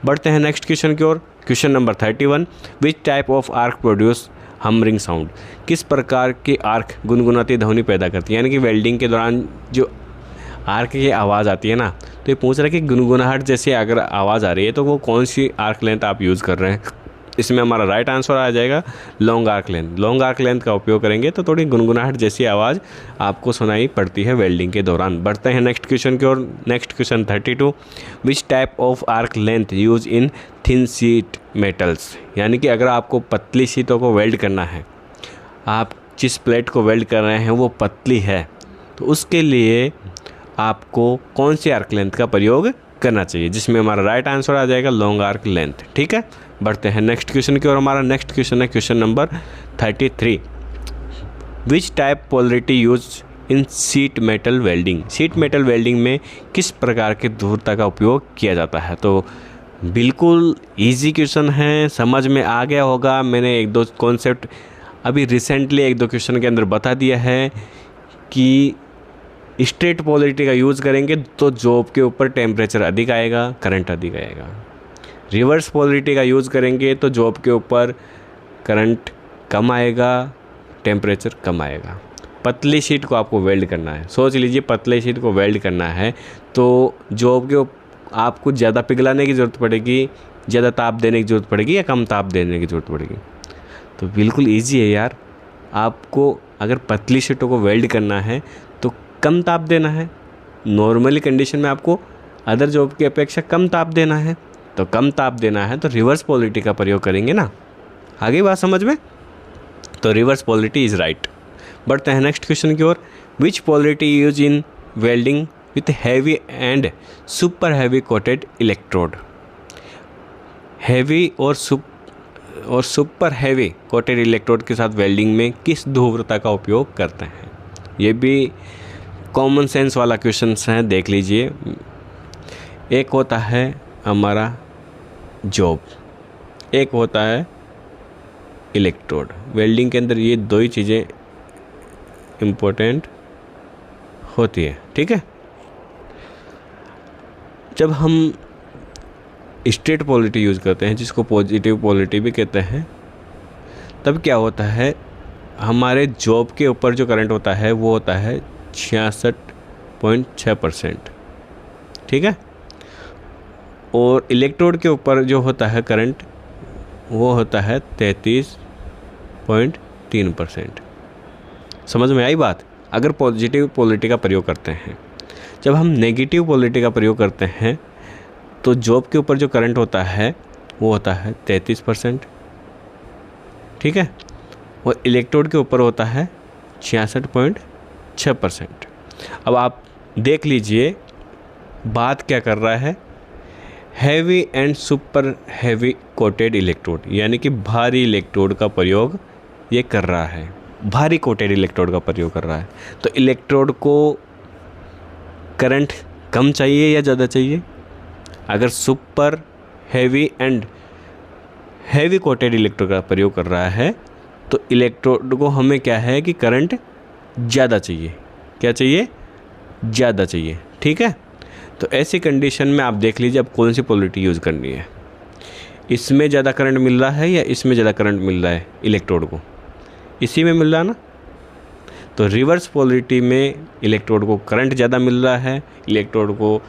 बढ़ते हैं नेक्स्ट क्वेश्चन की ओर। Question number 31, which type of arc produce humming sound, किस प्रकार की आर्क गुनगुनाती ध्वनि पैदा करती है। यानी कि वेल्डिंग के दौरान जो आर्क की आवाज़ आती है ना, तो ये पूछ रहा है कि गुनगुनाहट जैसी अगर आवाज़ आ रही है तो वो कौन सी आर्क लेंथ आप यूज़ कर रहे हैं। इसमें हमारा राइट आंसर आ जाएगा long arc length. Long arc length का उपयोग करेंगे तो थोड़ी गुनगुनाहट जैसी आवाज़ आपको सुनाई पड़ती है वेल्डिंग के दौरान। बढ़ते हैं नेक्स्ट क्वेश्चन की ओर। Next question 32, which type of arc length use in thin sheet metals, यानी कि अगर आपको पतली शीटों को वेल्ड करना है, आप जिस प्लेट को वेल्ड कर रहे हैं वो पतली है, तो उसके लिए आपको कौन सी आर्क लेंथ का प्रयोग करना चाहिए, जिसमें हमारा राइट आंसर आ जाएगा लॉन्ग आर्क लेंथ। ठीक है, बढ़ते हैं नेक्स्ट क्वेश्चन की ओर। हमारा नेक्स्ट क्वेश्चन है question number 33, which type polarity use in sheet metal welding. Sheet metal welding में किस प्रकार के धूर्ता का उपयोग किया जाता है? तो बिल्कुल इजी क्वेश्चन है, समझ में आ गया होगा। मैंने एक दो कॉन्सेप्ट अभी रिसेंटली एक दो क्वेश्चन के अंदर बता दिया है कि स्ट्रेट पोलैरिटी का यूज़ करेंगे तो जॉब के ऊपर टेम्परेचर अधिक आएगा, करंट अधिक आएगा। रिवर्स पोलैरिटी का यूज़ करेंगे तो जॉब के ऊपर करंट कम आएगा, टेम्परेचर कम आएगा। पतली शीट को आपको वेल्ड करना है, सोच लीजिए पतली शीट को वेल्ड करना है तो जॉब के आपको ज़्यादा पिघलाने की ज़रूरत पड़ेगी, ज़्यादा ताप देने की ज़रूरत पड़ेगी या कम ताप देने की ज़रूरत पड़ेगी? तो बिल्कुल ईजी है यार। आपको अगर पतली शीटों को वेल्ड करना है तो कम ताप देना है। नॉर्मली कंडीशन में आपको अदर जॉब की अपेक्षा कम ताप देना है, तो कम ताप देना है तो रिवर्स पोलैरिटी का प्रयोग करेंगे ना। आगे बात समझ में? तो रिवर्स पोलैरिटी इज़ राइट। बढ़ते हैं नेक्स्ट क्वेश्चन की ओर। Which polarity use in welding with heavy and super heavy coated electrode? Heavy और सुपर हैवी कोटेड इलेक्ट्रोड के साथ वेल्डिंग में किस ध्रुवता का उपयोग करते हैं? ये भी कॉमन सेंस वाला क्वेश्चन है, देख लीजिए। एक होता है हमारा जॉब, एक होता है इलेक्ट्रोड। वेल्डिंग के अंदर ये दो ही चीज़ें इम्पोर्टेंट होती है, ठीक है। जब हम स्ट्रेट पोलैरिटी यूज़ करते हैं, जिसको पॉजिटिव पोलैरिटी भी कहते हैं, तब क्या होता है, हमारे जॉब के ऊपर जो करंट होता है वो होता है 66.6%, ठीक है। और इलेक्ट्रोड के ऊपर जो होता है करंट वो होता है 33.3%। समझ में आई बात? अगर पॉजिटिव पोलैरिटी का प्रयोग करते हैं, जब हम नेगेटिव पोलैरिटी का प्रयोग करते हैं तो जॉब के ऊपर जो करंट होता है वो होता है 33%, ठीक है। और इलेक्ट्रोड के ऊपर होता है 66.6%। अब आप देख लीजिए बात क्या कर रहा है, heavy and super heavy coated electrode, यानी कि भारी इलेक्ट्रोड का प्रयोग ये कर रहा है, भारी कोटेड इलेक्ट्रोड का प्रयोग कर रहा है। तो इलेक्ट्रोड को करंट कम चाहिए या ज़्यादा चाहिए? अगर super heavy and heavy coated electrode का प्रयोग कर रहा है तो इलेक्ट्रोड को हमें क्या है कि करंट ज़्यादा चाहिए। क्या चाहिए? ज़्यादा चाहिए, ठीक है। तो ऐसी कंडीशन में आप देख लीजिए अब कौन सी पोलैरिटी यूज़ करनी है। इसमें ज़्यादा करंट मिल रहा है या इसमें ज़्यादा करंट मिल रहा है? इलेक्ट्रोड को इसी में मिल रहा है ना। तो रिवर्स पोलैरिटी में इलेक्ट्रोड को करंट ज़्यादा मिल रहा है, इलेक्ट्रोड को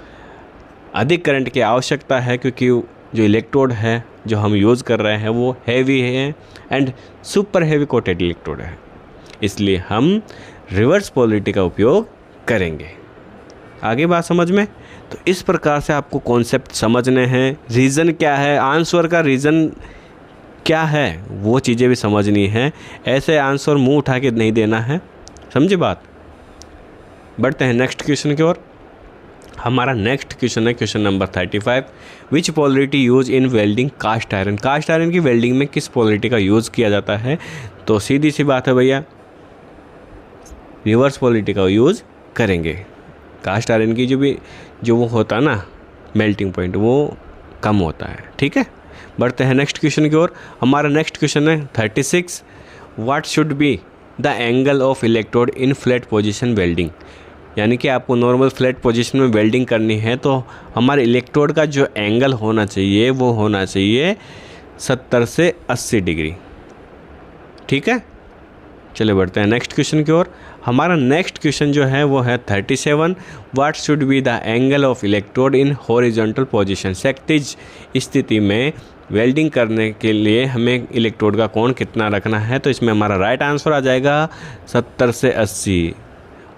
अधिक करंट की आवश्यकता है, क्योंकि जो इलेक्ट्रोड है जो हम यूज़ कर रहे हैं वो हैवी है and super heavy coated electrode है, इसलिए हम रिवर्स पोलैरिटी का उपयोग करेंगे। आगे बात समझ में? तो इस प्रकार से आपको कॉन्सेप्ट समझने हैं। रीज़न क्या है, आंसर का रीज़न क्या है, वो चीज़ें भी समझनी है। ऐसे आंसर मुंह उठा के नहीं देना है, समझे बात। बढ़ते हैं नेक्स्ट क्वेश्चन की ओर। हमारा नेक्स्ट क्वेश्चन है question number 35। Which polarity use in welding cast iron? Cast iron की वेल्डिंग में किस पोलैरिटी का यूज़ किया जाता है? तो सीधी सी बात है भैया, रिवर्स पोलैरिटी का यूज़ करेंगे। कास्ट आयरन की जो वो होता है ना मेल्टिंग पॉइंट, वो कम होता है, ठीक है। बढ़ते हैं नेक्स्ट क्वेश्चन की ओर। हमारा नेक्स्ट क्वेश्चन है 36। What should be the angle of electrode in flat position welding? यानी कि आपको नॉर्मल फ्लैट पोजीशन में वेल्डिंग करनी है तो हमारे इलेक्ट्रोड का जो एंगल होना चाहिए वो होना चाहिए 70 से 80 डिग्री, ठीक है। चलिए बढ़ते हैं नेक्स्ट क्वेश्चन की ओर। हमारा नेक्स्ट क्वेश्चन जो है वो है 37। What should be the angle of electrode in horizontal position? क्षैतिज स्थिति में वेल्डिंग करने के लिए हमें इलेक्ट्रोड का कोण कितना रखना है? तो इसमें हमारा राइट आंसर आ जाएगा 70 से 80।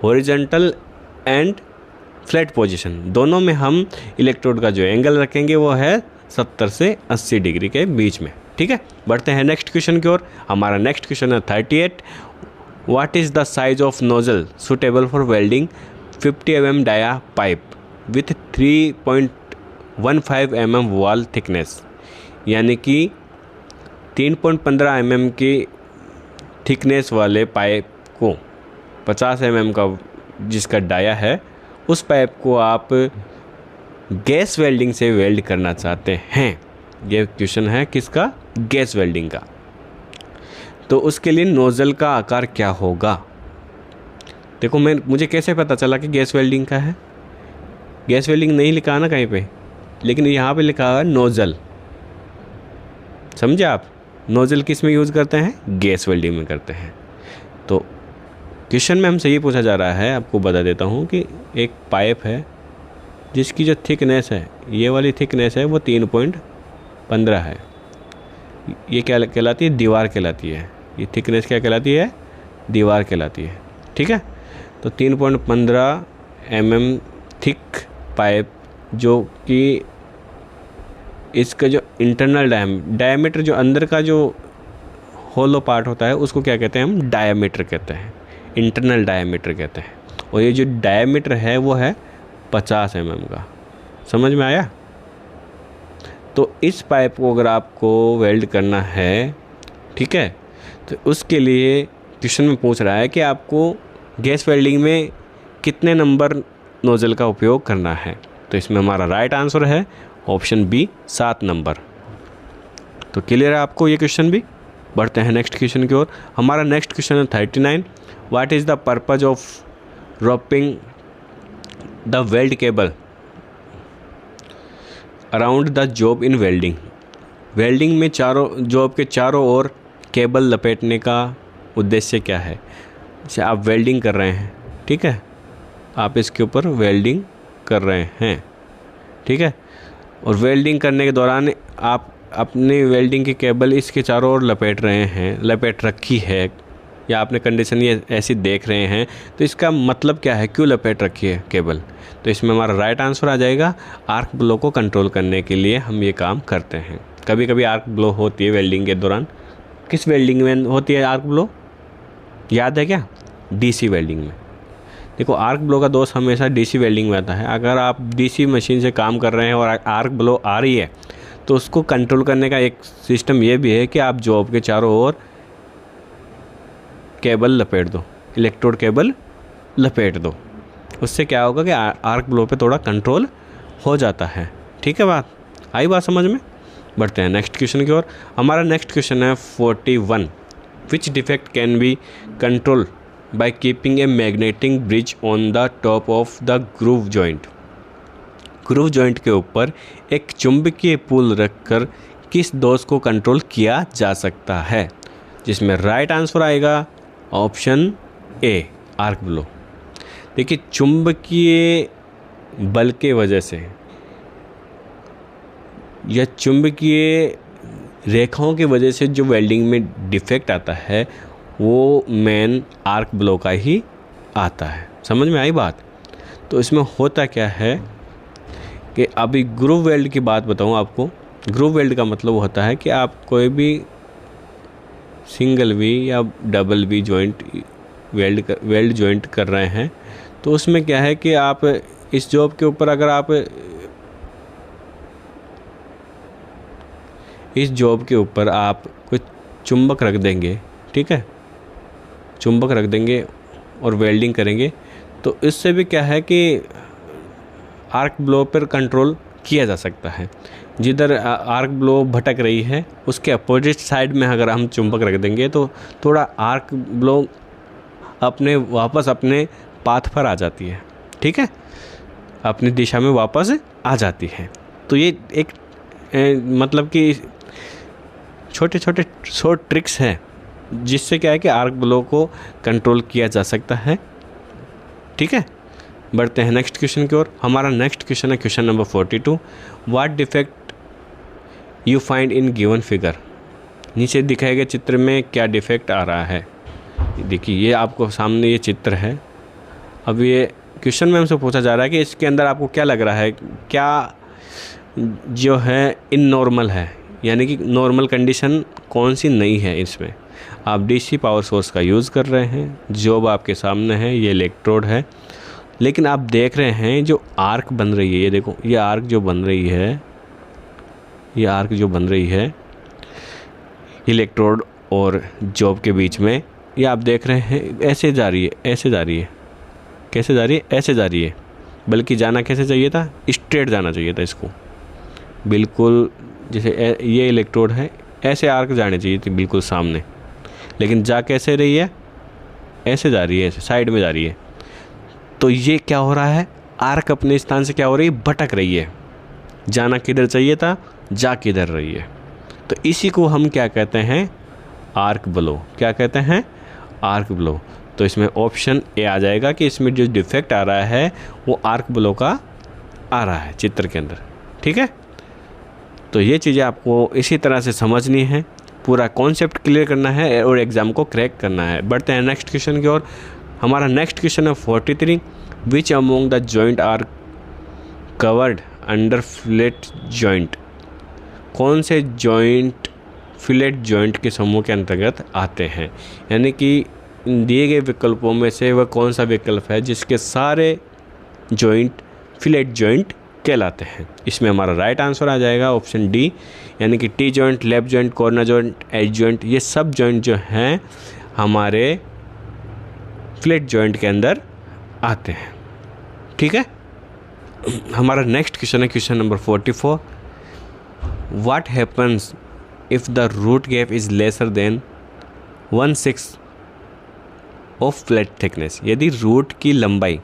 हॉरिजॉन्टल एंड फ्लैट पोजीशन दोनों में हम इलेक्ट्रोड का जो एंगल रखेंगे वो है 70 से 80 डिग्री के बीच में, ठीक है। बढ़ते हैं नेक्स्ट क्वेश्चन की ओर। हमारा नेक्स्ट क्वेश्चन है 38। What is the size of nozzle suitable for welding 50 mm dia pipe with 3.15 mm wall thickness? यानी कि 3.15 mm की थिकनेस वाले पाइप को 50 mm का जिसका डाया है, उस पाइप को आप गैस वेल्डिंग से वेल्ड करना चाहते हैं। ये क्वेश्चन है किसका? गैस वेल्डिंग का। तो उसके लिए नोज़ल का आकार क्या होगा? देखो मुझे कैसे पता चला कि गैस वेल्डिंग का है? गैस वेल्डिंग नहीं लिखा ना कहीं पे, लेकिन यहाँ पे लिखा है नोज़ल। समझे आप? नोज़ल किस में यूज़ करते हैं? गैस वेल्डिंग में करते हैं। तो क्वेश्चन में हमसे ये पूछा जा रहा है, आपको बता देता हूँ कि एक पाइप है जिसकी जो थिकनेस है, ये वाली थिकनेस है वो 3.15 है। ये क्या कहलाती है? दीवार कहलाती है। ये थिकनेस क्या कहलाती है? दीवार कहलाती है। ठीक है, तो 3.15 mm थिक पाइप, जो कि इसका जो इंटरनल डायमीटर, जो अंदर का जो होलो पार्ट होता है, उसको क्या कहते हैं? हम डायमीटर कहते हैं, इंटरनल डायमीटर कहते हैं। और ये जो डायमीटर है वो है 50 mm का। समझ में आया? तो इस पाइप को अगर आपको वेल्ड करना है, ठीक है, तो उसके लिए क्वेश्चन में पूछ रहा है कि आपको गैस वेल्डिंग में कितने नंबर नोज़ल का उपयोग करना है। तो इसमें हमारा राइट आंसर है ऑप्शन बी, 7 नंबर। तो क्लियर है आपको ये क्वेश्चन भी? बढ़ते हैं नेक्स्ट क्वेश्चन की ओर। हमारा नेक्स्ट क्वेश्चन है 39। What is the purpose of roping the weld cable around the job in welding? Welding में जॉब के चारों ओर केबल लपेटने का उद्देश्य क्या है? जैसे आप वेल्डिंग कर रहे हैं, ठीक है, आप इसके ऊपर वेल्डिंग कर रहे हैं, ठीक है, और वेल्डिंग करने के दौरान आप अपनी वेल्डिंग की केबल इसके चारों ओर लपेट रखी है, या आपने कंडीशन ये ऐसी देख रहे हैं, तो इसका मतलब क्या है? क्यों लपेट रखी है केबल? तो इसमें हमारा राइट आंसर आ जाएगा, आर्क ब्लो को कंट्रोल करने के लिए हम ये काम करते हैं। कभी कभी आर्क ब्लो होती है वेल्डिंग के दौरान। किस वेल्डिंग में होती है आर्क ब्लो? याद है क्या? डीसी वेल्डिंग में। देखो, आर्क ब्लो का दोष हमेशा डीसी वेल्डिंग में आता है। अगर आप डीसी मशीन से काम कर रहे हैं और आर्क ब्लो आ रही है, तो उसको कंट्रोल करने का एक सिस्टम ये भी है कि आप जॉब के चारों ओर केबल लपेट दो, इलेक्ट्रोड केबल लपेट दो। उससे क्या होगा कि आर्क ब्लो पे थोड़ा कंट्रोल हो जाता है। ठीक है, बात आई? बात समझ में? बढ़ते हैं नेक्स्ट क्वेश्चन की ओर। हमारा नेक्स्ट क्वेश्चन है 41। Which defect can be control by keeping a magnetic bridge on the top of the groove joint? Groove joint के ऊपर एक चुंबकीय पुल रखकर किस दोष को कंट्रोल किया जा सकता है? जिसमें राइट आंसर आएगा ऑप्शन ए, आर्क ब्लो। देखिए, चुंबकीय बल के वजह से या चुंबकीय रेखाओं की वजह से जो वेल्डिंग में डिफेक्ट आता है, वो मेन आर्क ब्लो का ही आता है। समझ में आई बात? तो इसमें होता क्या है कि अभी ग्रूव वेल्ड की बात बताऊं आपको। ग्रूव वेल्ड का मतलब होता है कि आप कोई भी सिंगल वी या double V joint weld joint कर रहे हैं, तो उसमें क्या है कि आप इस जॉब के ऊपर अगर आप इस जॉब के ऊपर आप कुछ चुंबक रख देंगे, ठीक है, चुंबक रख देंगे और वेल्डिंग करेंगे, तो इससे भी क्या है कि आर्क ब्लो पर कंट्रोल किया जा सकता है। जिधर आर्क ब्लो भटक रही है, उसके अपोजिट साइड में अगर हम चुंबक रख देंगे, तो थोड़ा आर्क ब्लो वापस अपने पाथ पर आ जाती है। ठीक है, अपनी दिशा में वापस आ जाती है। तो ये एक मतलब कि छोटे छोटे शॉर्ट ट्रिक्स हैं, जिससे क्या है कि आर्क ब्लो को कंट्रोल किया जा सकता है। ठीक है, बढ़ते हैं नेक्स्ट क्वेश्चन की ओर। हमारा नेक्स्ट क्वेश्चन है question number 42। What defect you find in given figure? नीचे दिखाए गए चित्र में क्या डिफेक्ट आ रहा है? देखिए, ये आपको सामने ये चित्र है। अब ये क्वेश्चन में हमसे पूछा जा रहा है कि इसके अंदर आपको क्या लग रहा है, क्या जो है इननॉर्मल है, यानी कि नॉर्मल कंडीशन कौन सी नहीं है इसमें? आप डीसी पावर सोर्स का यूज़ कर रहे हैं, जॉब आपके सामने है, ये इलेक्ट्रोड है, लेकिन आप देख रहे हैं जो आर्क बन रही है, ये देखो, ये आर्क जो बन रही है, ये आर्क जो बन रही है इलेक्ट्रोड और जॉब के बीच में, ये आप देख रहे हैं ऐसे जा रही है, ऐसे जा रही है, कैसे जा रही है, ऐसे जा रही है, बल्कि जाना कैसे चाहिए था, स्ट्रेट जाना चाहिए था इसको, बिल्कुल जैसे ये इलेक्ट्रोड है, ऐसे आर्क जाने चाहिए थी बिल्कुल सामने, लेकिन जा कैसे रही है, ऐसे जा रही है, ऐसे साइड में जा रही है। तो ये क्या हो रहा है, आर्क अपने स्थान से क्या हो रही है, भटक रही है, जाना किधर चाहिए था, जा किधर रही है। तो इसी को हम क्या कहते हैं, आर्क ब्लो। क्या कहते हैं, आर्क ब्लो। तो इसमें ऑप्शन ए आ जाएगा कि इसमें जो डिफेक्ट आ रहा है वो आर्क ब्लो का आ रहा है चित्र के अंदर। ठीक है, तो ये चीज़ें आपको इसी तरह से समझनी है, पूरा कॉन्सेप्ट क्लियर करना है और एग्ज़ाम को क्रैक करना है। बढ़ते हैं नेक्स्ट क्वेश्चन की ओर। हमारा नेक्स्ट क्वेश्चन है 43, which among the joint are covered under fillet joint. कौन से जॉइंट फिलेट जॉइंट के समूह के अंतर्गत आते हैं, यानी कि दिए गए विकल्पों में से वह कौन सा विकल्प है जिसके सारे जॉइंट फिलेट जॉइंट कहलाते हैं। इसमें हमारा राइट आंसर आ जाएगा ऑप्शन डी, यानी कि T joint, left joint, corner joint, edge joint, ये सब जॉइंट जो हैं हमारे फिलेट जॉइंट के अंदर आते हैं। ठीक है, हमारा नेक्स्ट क्वेश्चन है question number 44, what happens if the root gap is lesser than 1/6 of plate thickness. यदि रूट की लंबाई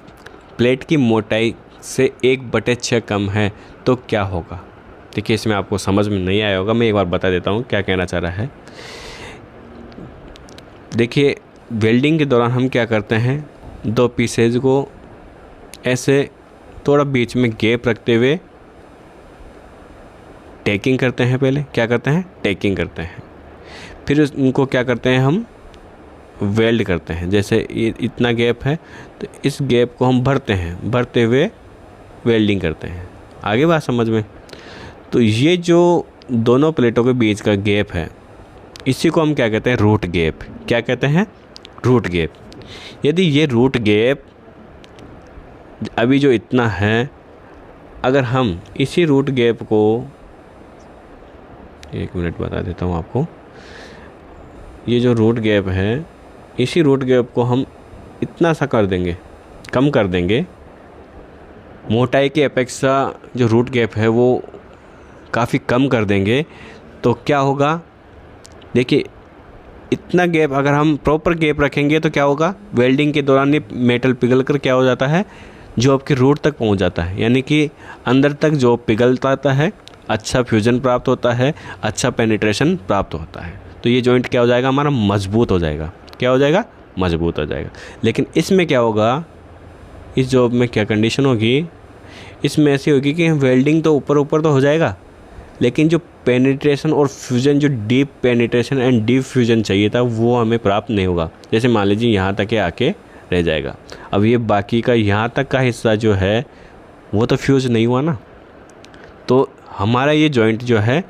प्लेट की मोटाई से 1/6 कम है तो क्या होगा। देखिए, इसमें आपको समझ में नहीं आया होगा, मैं एक बार बता देता हूँ क्या कहना चाह रहा है। देखिए, वेल्डिंग के दौरान हम क्या करते हैं, दो पीसेज को ऐसे थोड़ा बीच में गैप रखते हुए टेकिंग करते हैं। पहले क्या करते हैं, टेकिंग करते हैं, फिर उनको क्या करते हैं, हम वेल्ड करते हैं। जैसे ये इतना गैप है तो इस गैप को हम भरते हैं, भरते हुए वेल्डिंग करते हैं। आगे बात समझ में। तो ये जो दोनों प्लेटों के बीच का गैप है इसी को हम क्या कहते हैं, रूट गैप। क्या कहते हैं, रूट गैप। यदि ये रूट गैप अभी जो इतना है, अगर हम इसी रूट गैप को, एक मिनट बता देता हूँ आपको, ये जो रूट गैप है इसी रूट गैप को हम इतना सा कर देंगे, कम कर देंगे, मोटाई की अपेक्षा जो रूट गैप है वो काफ़ी कम कर देंगे, तो क्या होगा, देखिए इतना गैप अगर हम प्रॉपर गैप रखेंगे तो क्या होगा, वेल्डिंग के दौरान ये मेटल पिघल कर क्या हो जाता है, जॉब के रूट तक पहुंच जाता है, यानी कि अंदर तक जॉब पिघलता है, अच्छा फ्यूजन प्राप्त होता है, अच्छा पेनिट्रेशन प्राप्त होता है। तो ये जॉइंट क्या हो जाएगा, हमारा मजबूत हो जाएगा। क्या हो जाएगा, मजबूत हो जाएगा। लेकिन इसमें क्या होगा, इस जॉब में क्या कंडीशन होगी, इसमें ऐसी होगी कि वेल्डिंग तो ऊपर ऊपर तो हो जाएगा, लेकिन जो पेनिट्रेशन और फ्यूजन, जो deep penetration and deep fusion चाहिए था वो हमें प्राप्त नहीं होगा। जैसे मान लीजिए यहाँ तक आके रह जाएगा, अब ये बाकी का यहाँ तक का हिस्सा जो है वो तो फ्यूज नहीं हुआ ना, तो हमारा ये जॉइंट जो है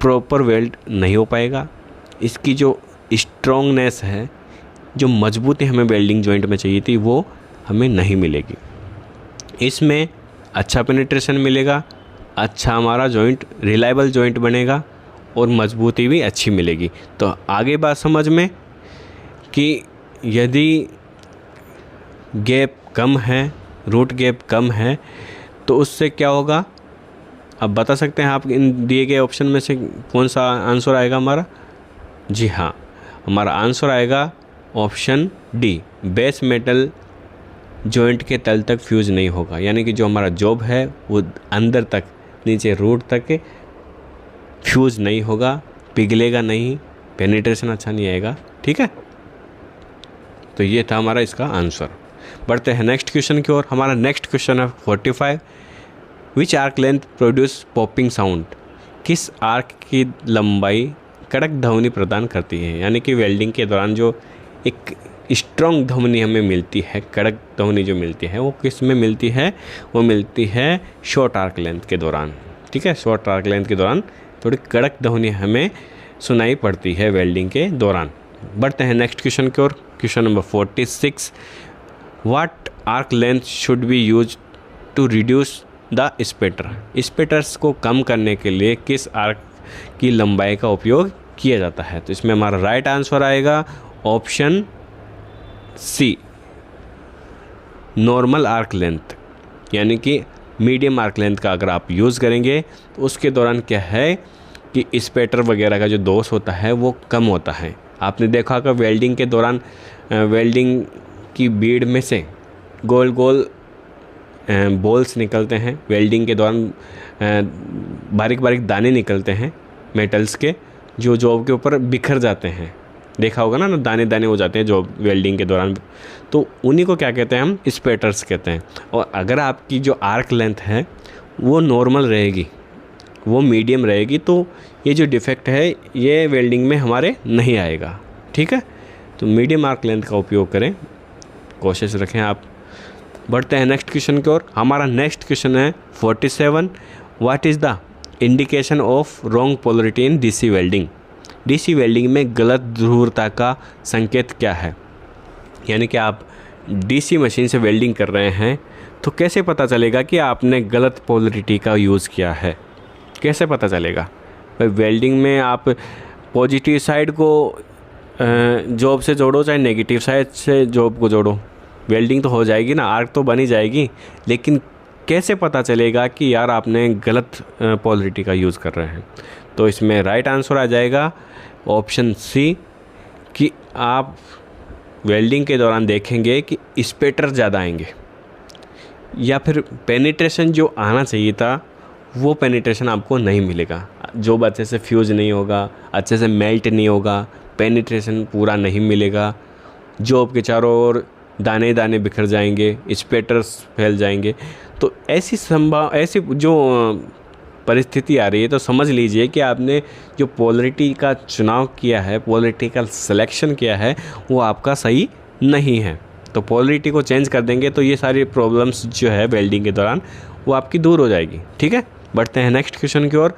प्रॉपर वेल्ड नहीं हो पाएगा। इसकी जो स्ट्रॉन्गनेस है, जो मजबूती हमें वेल्डिंग जॉइंट में चाहिए थी वो हमें नहीं मिलेगी। इसमें अच्छा पेनिट्रेशन मिलेगा, अच्छा हमारा जॉइंट रिलायबल जॉइंट बनेगा और मजबूती भी अच्छी मिलेगी। तो आगे बात समझ में कि यदि गैप कम है, रूट गैप कम है, तो उससे क्या होगा, अब बता सकते हैं आप इन दिए गए ऑप्शन में से कौन सा आंसर आएगा हमारा। जी हाँ, हमारा आंसर आएगा option D, base metal joint के तल तक फ्यूज नहीं होगा, यानी कि जो हमारा जॉब है वो अंदर तक, नीचे रूट तक फ्यूज नहीं होगा, पिघलेगा नहीं, पेनिट्रेशन अच्छा नहीं आएगा। ठीक है, तो ये था हमारा इसका आंसर। बढ़ते हैं नेक्स्ट क्वेश्चन की ओर। हमारा नेक्स्ट क्वेश्चन है 45, which arc length produce popping sound. किस आर्क की लंबाई कड़क ध्वनि प्रदान करती है, यानी कि वेल्डिंग के दौरान जो एक स्ट्रॉन्ग ध्वनि हमें मिलती है, कड़क ध्वनि जो मिलती है वो किस में मिलती है, वो मिलती है शॉर्ट आर्क लेंथ के दौरान। ठीक है, शॉर्ट आर्क लेंथ के दौरान थोड़ी कड़क ध्वनि हमें सुनाई पड़ती है वेल्डिंग के दौरान। बढ़ते हैं नेक्स्ट क्वेश्चन की ओर। Question number 46, what arc length should be use to reduce the spatter. Spatters को कम करने के लिए किस आर्क की लंबाई का उपयोग किया जाता है। तो इसमें हमारा राइट आंसर आएगा option C normal arc length, यानी कि मीडियम आर्क लेंथ का अगर आप यूज़ करेंगे तो उसके दौरान क्या है कि स्पेटर वगैरह का जो दोष होता है वो कम होता है। आपने देखा होगा वेल्डिंग के दौरान वेल्डिंग की बीड में से गोल गोल बॉल्स निकलते हैं, वेल्डिंग के दौरान बारीक बारीक दाने निकलते हैं मेटल्स के, जो जॉब के ऊपर बिखर जाते हैं। देखा होगा ना, दाने दाने हो जाते हैं जॉब वेल्डिंग के दौरान, तो उन्हीं को क्या कहते हैं हम, स्पेटर्स कहते हैं। और अगर आपकी जो आर्क लेंथ है वो नॉर्मल रहेगी, वो मीडियम रहेगी, तो ये जो डिफेक्ट है ये वेल्डिंग में हमारे नहीं आएगा। ठीक है, तो मीडियम आर्क लेंथ का उपयोग करें, कोशिश रखें आप। बढ़ते हैं नेक्स्ट क्वेश्चन की ओर। हमारा नेक्स्ट क्वेश्चन है 47, what is the indication of wrong polarity in DC welding. DC welding में गलत ध्रुवता का संकेत क्या है। यानी कि आप डीसी मशीन से वेल्डिंग कर रहे हैं तो कैसे पता चलेगा कि आपने गलत पोलरिटी का यूज़ किया है, कैसे पता चलेगा। भाई वेल्डिंग में आप पॉजिटिव साइड को जॉब से जोड़ो चाहे नेगेटिव साइड से जॉब को जोड़ो, वेल्डिंग तो हो जाएगी ना, आर्क तो बनी जाएगी, लेकिन कैसे पता चलेगा कि यार आपने गलत पोलरिटी का यूज़ कर रहे हैं। तो इसमें राइट आंसर आ जाएगा ऑप्शन सी कि आप वेल्डिंग के दौरान देखेंगे कि स्पेटर ज़्यादा आएंगे, या फिर पेनिट्रेशन जो आना चाहिए था वो पेनिट्रेशन आपको नहीं मिलेगा, जॉब अच्छे से फ्यूज़ नहीं होगा, अच्छे से मेल्ट नहीं होगा, पेनिट्रेशन पूरा नहीं मिलेगा, जॉब के चारों ओर दाने दाने बिखर जाएंगे, स्पेटर्स फैल जाएंगे। तो ऐसी जो परिस्थिति आ रही है तो समझ लीजिए कि आपने जो पोलरिटी का चुनाव किया है, पोलरिटी का सिलेक्शन किया है, वो आपका सही नहीं है। तो पोलरिटी को चेंज कर देंगे तो ये सारी प्रॉब्लम्स जो है वेल्डिंग के दौरान वो आपकी दूर हो जाएगी। ठीक है, बढ़ते हैं नेक्स्ट क्वेश्चन की ओर।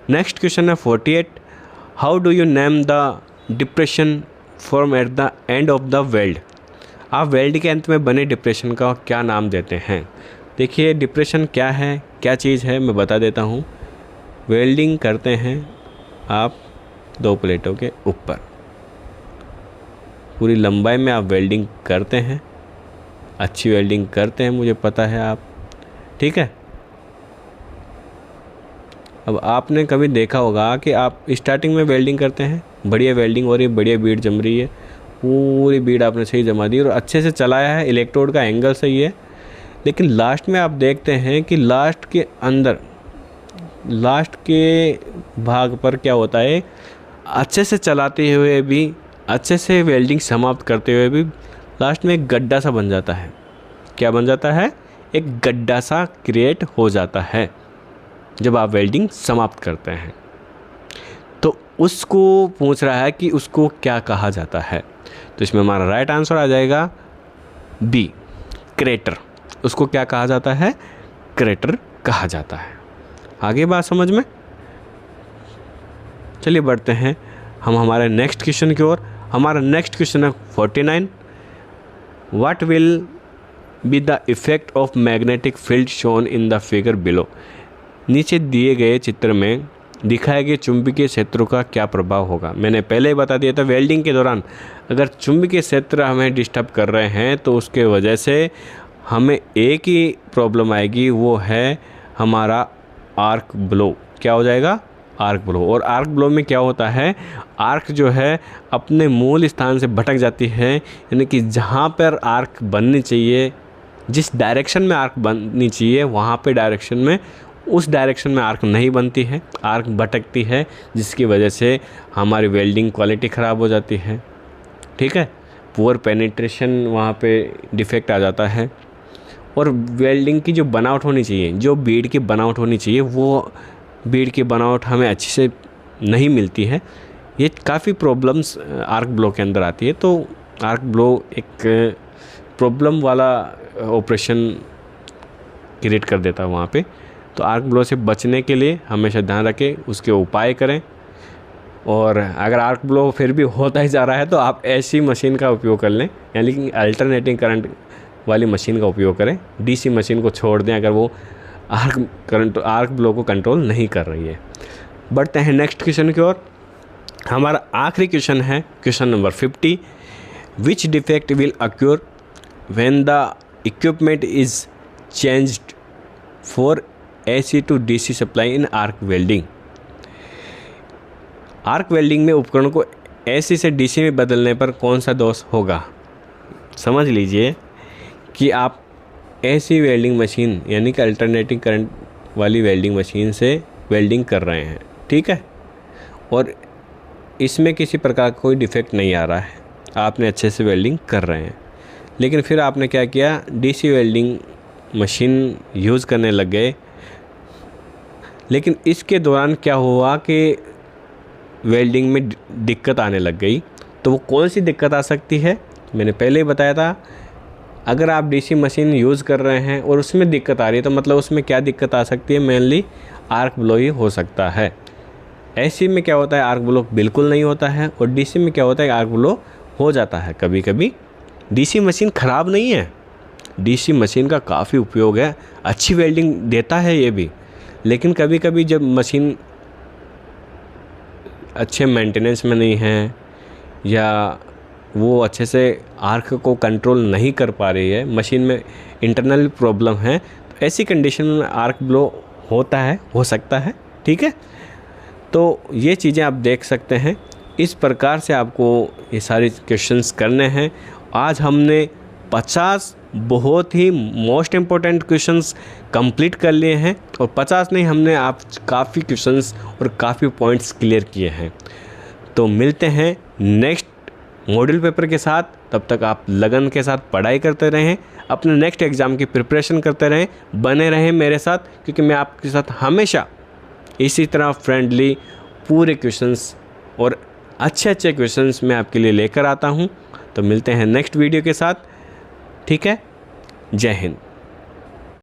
नेक्स्ट क्वेश्चन है 48, how do you name the depression form at the end of the weld. आप वेल्ड के अंत में बने डिप्रेशन का क्या नाम देते हैं। देखिए डिप्रेशन क्या है, क्या चीज़ है, मैं बता देता हूँ। वेल्डिंग करते हैं आप दो प्लेटों के ऊपर, पूरी लंबाई में आप वेल्डिंग करते हैं, अच्छी वेल्डिंग करते हैं, मुझे पता है आप, ठीक है। अब आपने कभी देखा होगा कि आप स्टार्टिंग में वेल्डिंग करते हैं, बढ़िया वेल्डिंग हो रही है, बढ़िया बीड जम रही है, पूरी बीड आपने सही जमा दी और अच्छे से चलाया है, इलेक्ट्रोड का एंगल सही है, लेकिन लास्ट में आप देखते हैं कि लास्ट के अंदर, लास्ट के भाग पर क्या होता है, अच्छे से चलाते हुए भी, अच्छे से वेल्डिंग समाप्त करते हुए भी लास्ट में एक गड्ढा सा बन जाता है। क्या बन जाता है, एक गड्ढा सा क्रिएट हो जाता है जब आप वेल्डिंग समाप्त करते हैं। तो उसको पूछ रहा है कि उसको क्या कहा जाता है। तो इसमें हमारा राइट आंसर आ जाएगा बी, क्रेटर। उसको क्या कहा जाता है, क्रेटर कहा जाता है। आगे बात समझ में। चलिए बढ़ते हैं हम हमारे नेक्स्ट क्वेश्चन की ओर। हमारा नेक्स्ट क्वेश्चन है 49, what will be the effect of magnetic field shown in the figure below. नीचे दिए गए चित्र में दिखाए गए चुंबकीय क्षेत्रों का क्या प्रभाव होगा। मैंने पहले ही बता दिया था, वेल्डिंग के दौरान अगर चुंबकीय क्षेत्र हमें डिस्टर्ब कर रहे हैं तो उसके वजह से हमें एक ही प्रॉब्लम आएगी, वो है हमारा आर्क ब्लो। क्या हो जाएगा, आर्क ब्लो। और आर्क ब्लो में क्या होता है, आर्क जो है अपने मूल स्थान से भटक जाती है, यानी कि जहाँ पर आर्क बननी चाहिए, जिस डायरेक्शन में आर्क बननी चाहिए वहाँ पे डायरेक्शन में, उस डायरेक्शन में आर्क नहीं बनती है, आर्क भटकती है, जिसकी वजह से हमारी वेल्डिंग क्वालिटी ख़राब हो जाती है। ठीक है, पुअर पेनिट्रेशन वहाँ पे डिफेक्ट आ जाता है। और वेल्डिंग की जो बनावट होनी चाहिए, जो बीड की बनावट होनी चाहिए, वो बीड की बनावट हमें अच्छी से नहीं मिलती है। ये काफ़ी प्रॉब्लम्स आर्क ब्लो के अंदर आती है। तो आर्क ब्लो एक प्रॉब्लम वाला ऑपरेशन क्रिएट कर देता है वहाँ पे। तो आर्क ब्लो से बचने के लिए हमेशा ध्यान रखें, उसके उपाय करें। और अगर आर्क ब्लो फिर भी होता ही जा रहा है तो आप ऐसी मशीन का उपयोग कर लें, यानी कि अल्टरनेटिंग करंट वाली मशीन का उपयोग करें। डीसी मशीन को छोड़ दें अगर वो आर्क ब्लो को कंट्रोल नहीं कर रही है। बढ़ते हैं नेक्स्ट क्वेश्चन की ओर। हमारा आखिरी क्वेश्चन है question number 50, which defect will acquire when the equipment is changed for AC to DC supply in arc welding. Arc welding में उपकरण को AC से DC में बदलने पर कौन सा दोष होगा। समझ लीजिए कि आप AC वेल्डिंग मशीन यानी कि अल्टरनेटिंग करंट वाली वेल्डिंग मशीन से वेल्डिंग कर रहे हैं, ठीक है, और इसमें किसी प्रकार का कोई डिफेक्ट नहीं आ रहा है, आपने अच्छे से वेल्डिंग कर रहे हैं, लेकिन फिर आपने क्या किया, DC वेल्डिंग मशीन यूज़ करने लग गए। लेकिन इसके दौरान क्या हुआ कि वेल्डिंग में दिक्कत आने लग गई। तो वो कौन सी दिक्कत आ सकती है, मैंने पहले ही बताया था। अगर आप DC मशीन यूज़ कर रहे हैं और उसमें दिक्कत आ रही है तो मतलब उसमें क्या दिक्कत आ सकती है, मेनली आर्क ब्लो ही हो सकता है। AC में क्या होता है, आर्क ब्लो बिल्कुल नहीं होता है, और DC में क्या होता है, आर्क ब्लो हो जाता है कभी कभी। DC मशीन ख़राब नहीं है, DC मशीन का काफ़ी उपयोग है, अच्छी वेल्डिंग देता है ये भी, लेकिन कभी कभी जब मशीन अच्छे मेंटेनेंस में नहीं है या वो अच्छे से आर्क को कंट्रोल नहीं कर पा रही है, मशीन में इंटरनल प्रॉब्लम है, तो ऐसी कंडीशन में आर्क ब्लो होता है, हो सकता है, ठीक है। तो ये चीज़ें आप देख सकते हैं, इस प्रकार से आपको ये सारे क्वेश्चंस करने हैं। आज हमने 50 बहुत ही मोस्ट इम्पोर्टेंट क्वेश्चंस कंप्लीट कर लिए हैं, और 50 नहीं, हमने आप काफ़ी क्वेश्चंस और काफ़ी पॉइंट्स क्लियर किए हैं। तो मिलते हैं नेक्स्ट मॉड्यूल पेपर के साथ, तब तक आप लगन के साथ पढ़ाई करते रहें, अपने नेक्स्ट एग्ज़ाम की प्रिपरेशन करते रहें, बने रहें मेरे साथ, क्योंकि मैं आपके साथ हमेशा इसी तरह फ्रेंडली पूरे क्वेश्चंस और अच्छे क्वेश्चंस मैं आपके लिए लेकर आता हूं। तो मिलते हैं नेक्स्ट वीडियो के साथ, ठीक है। जय हिंद।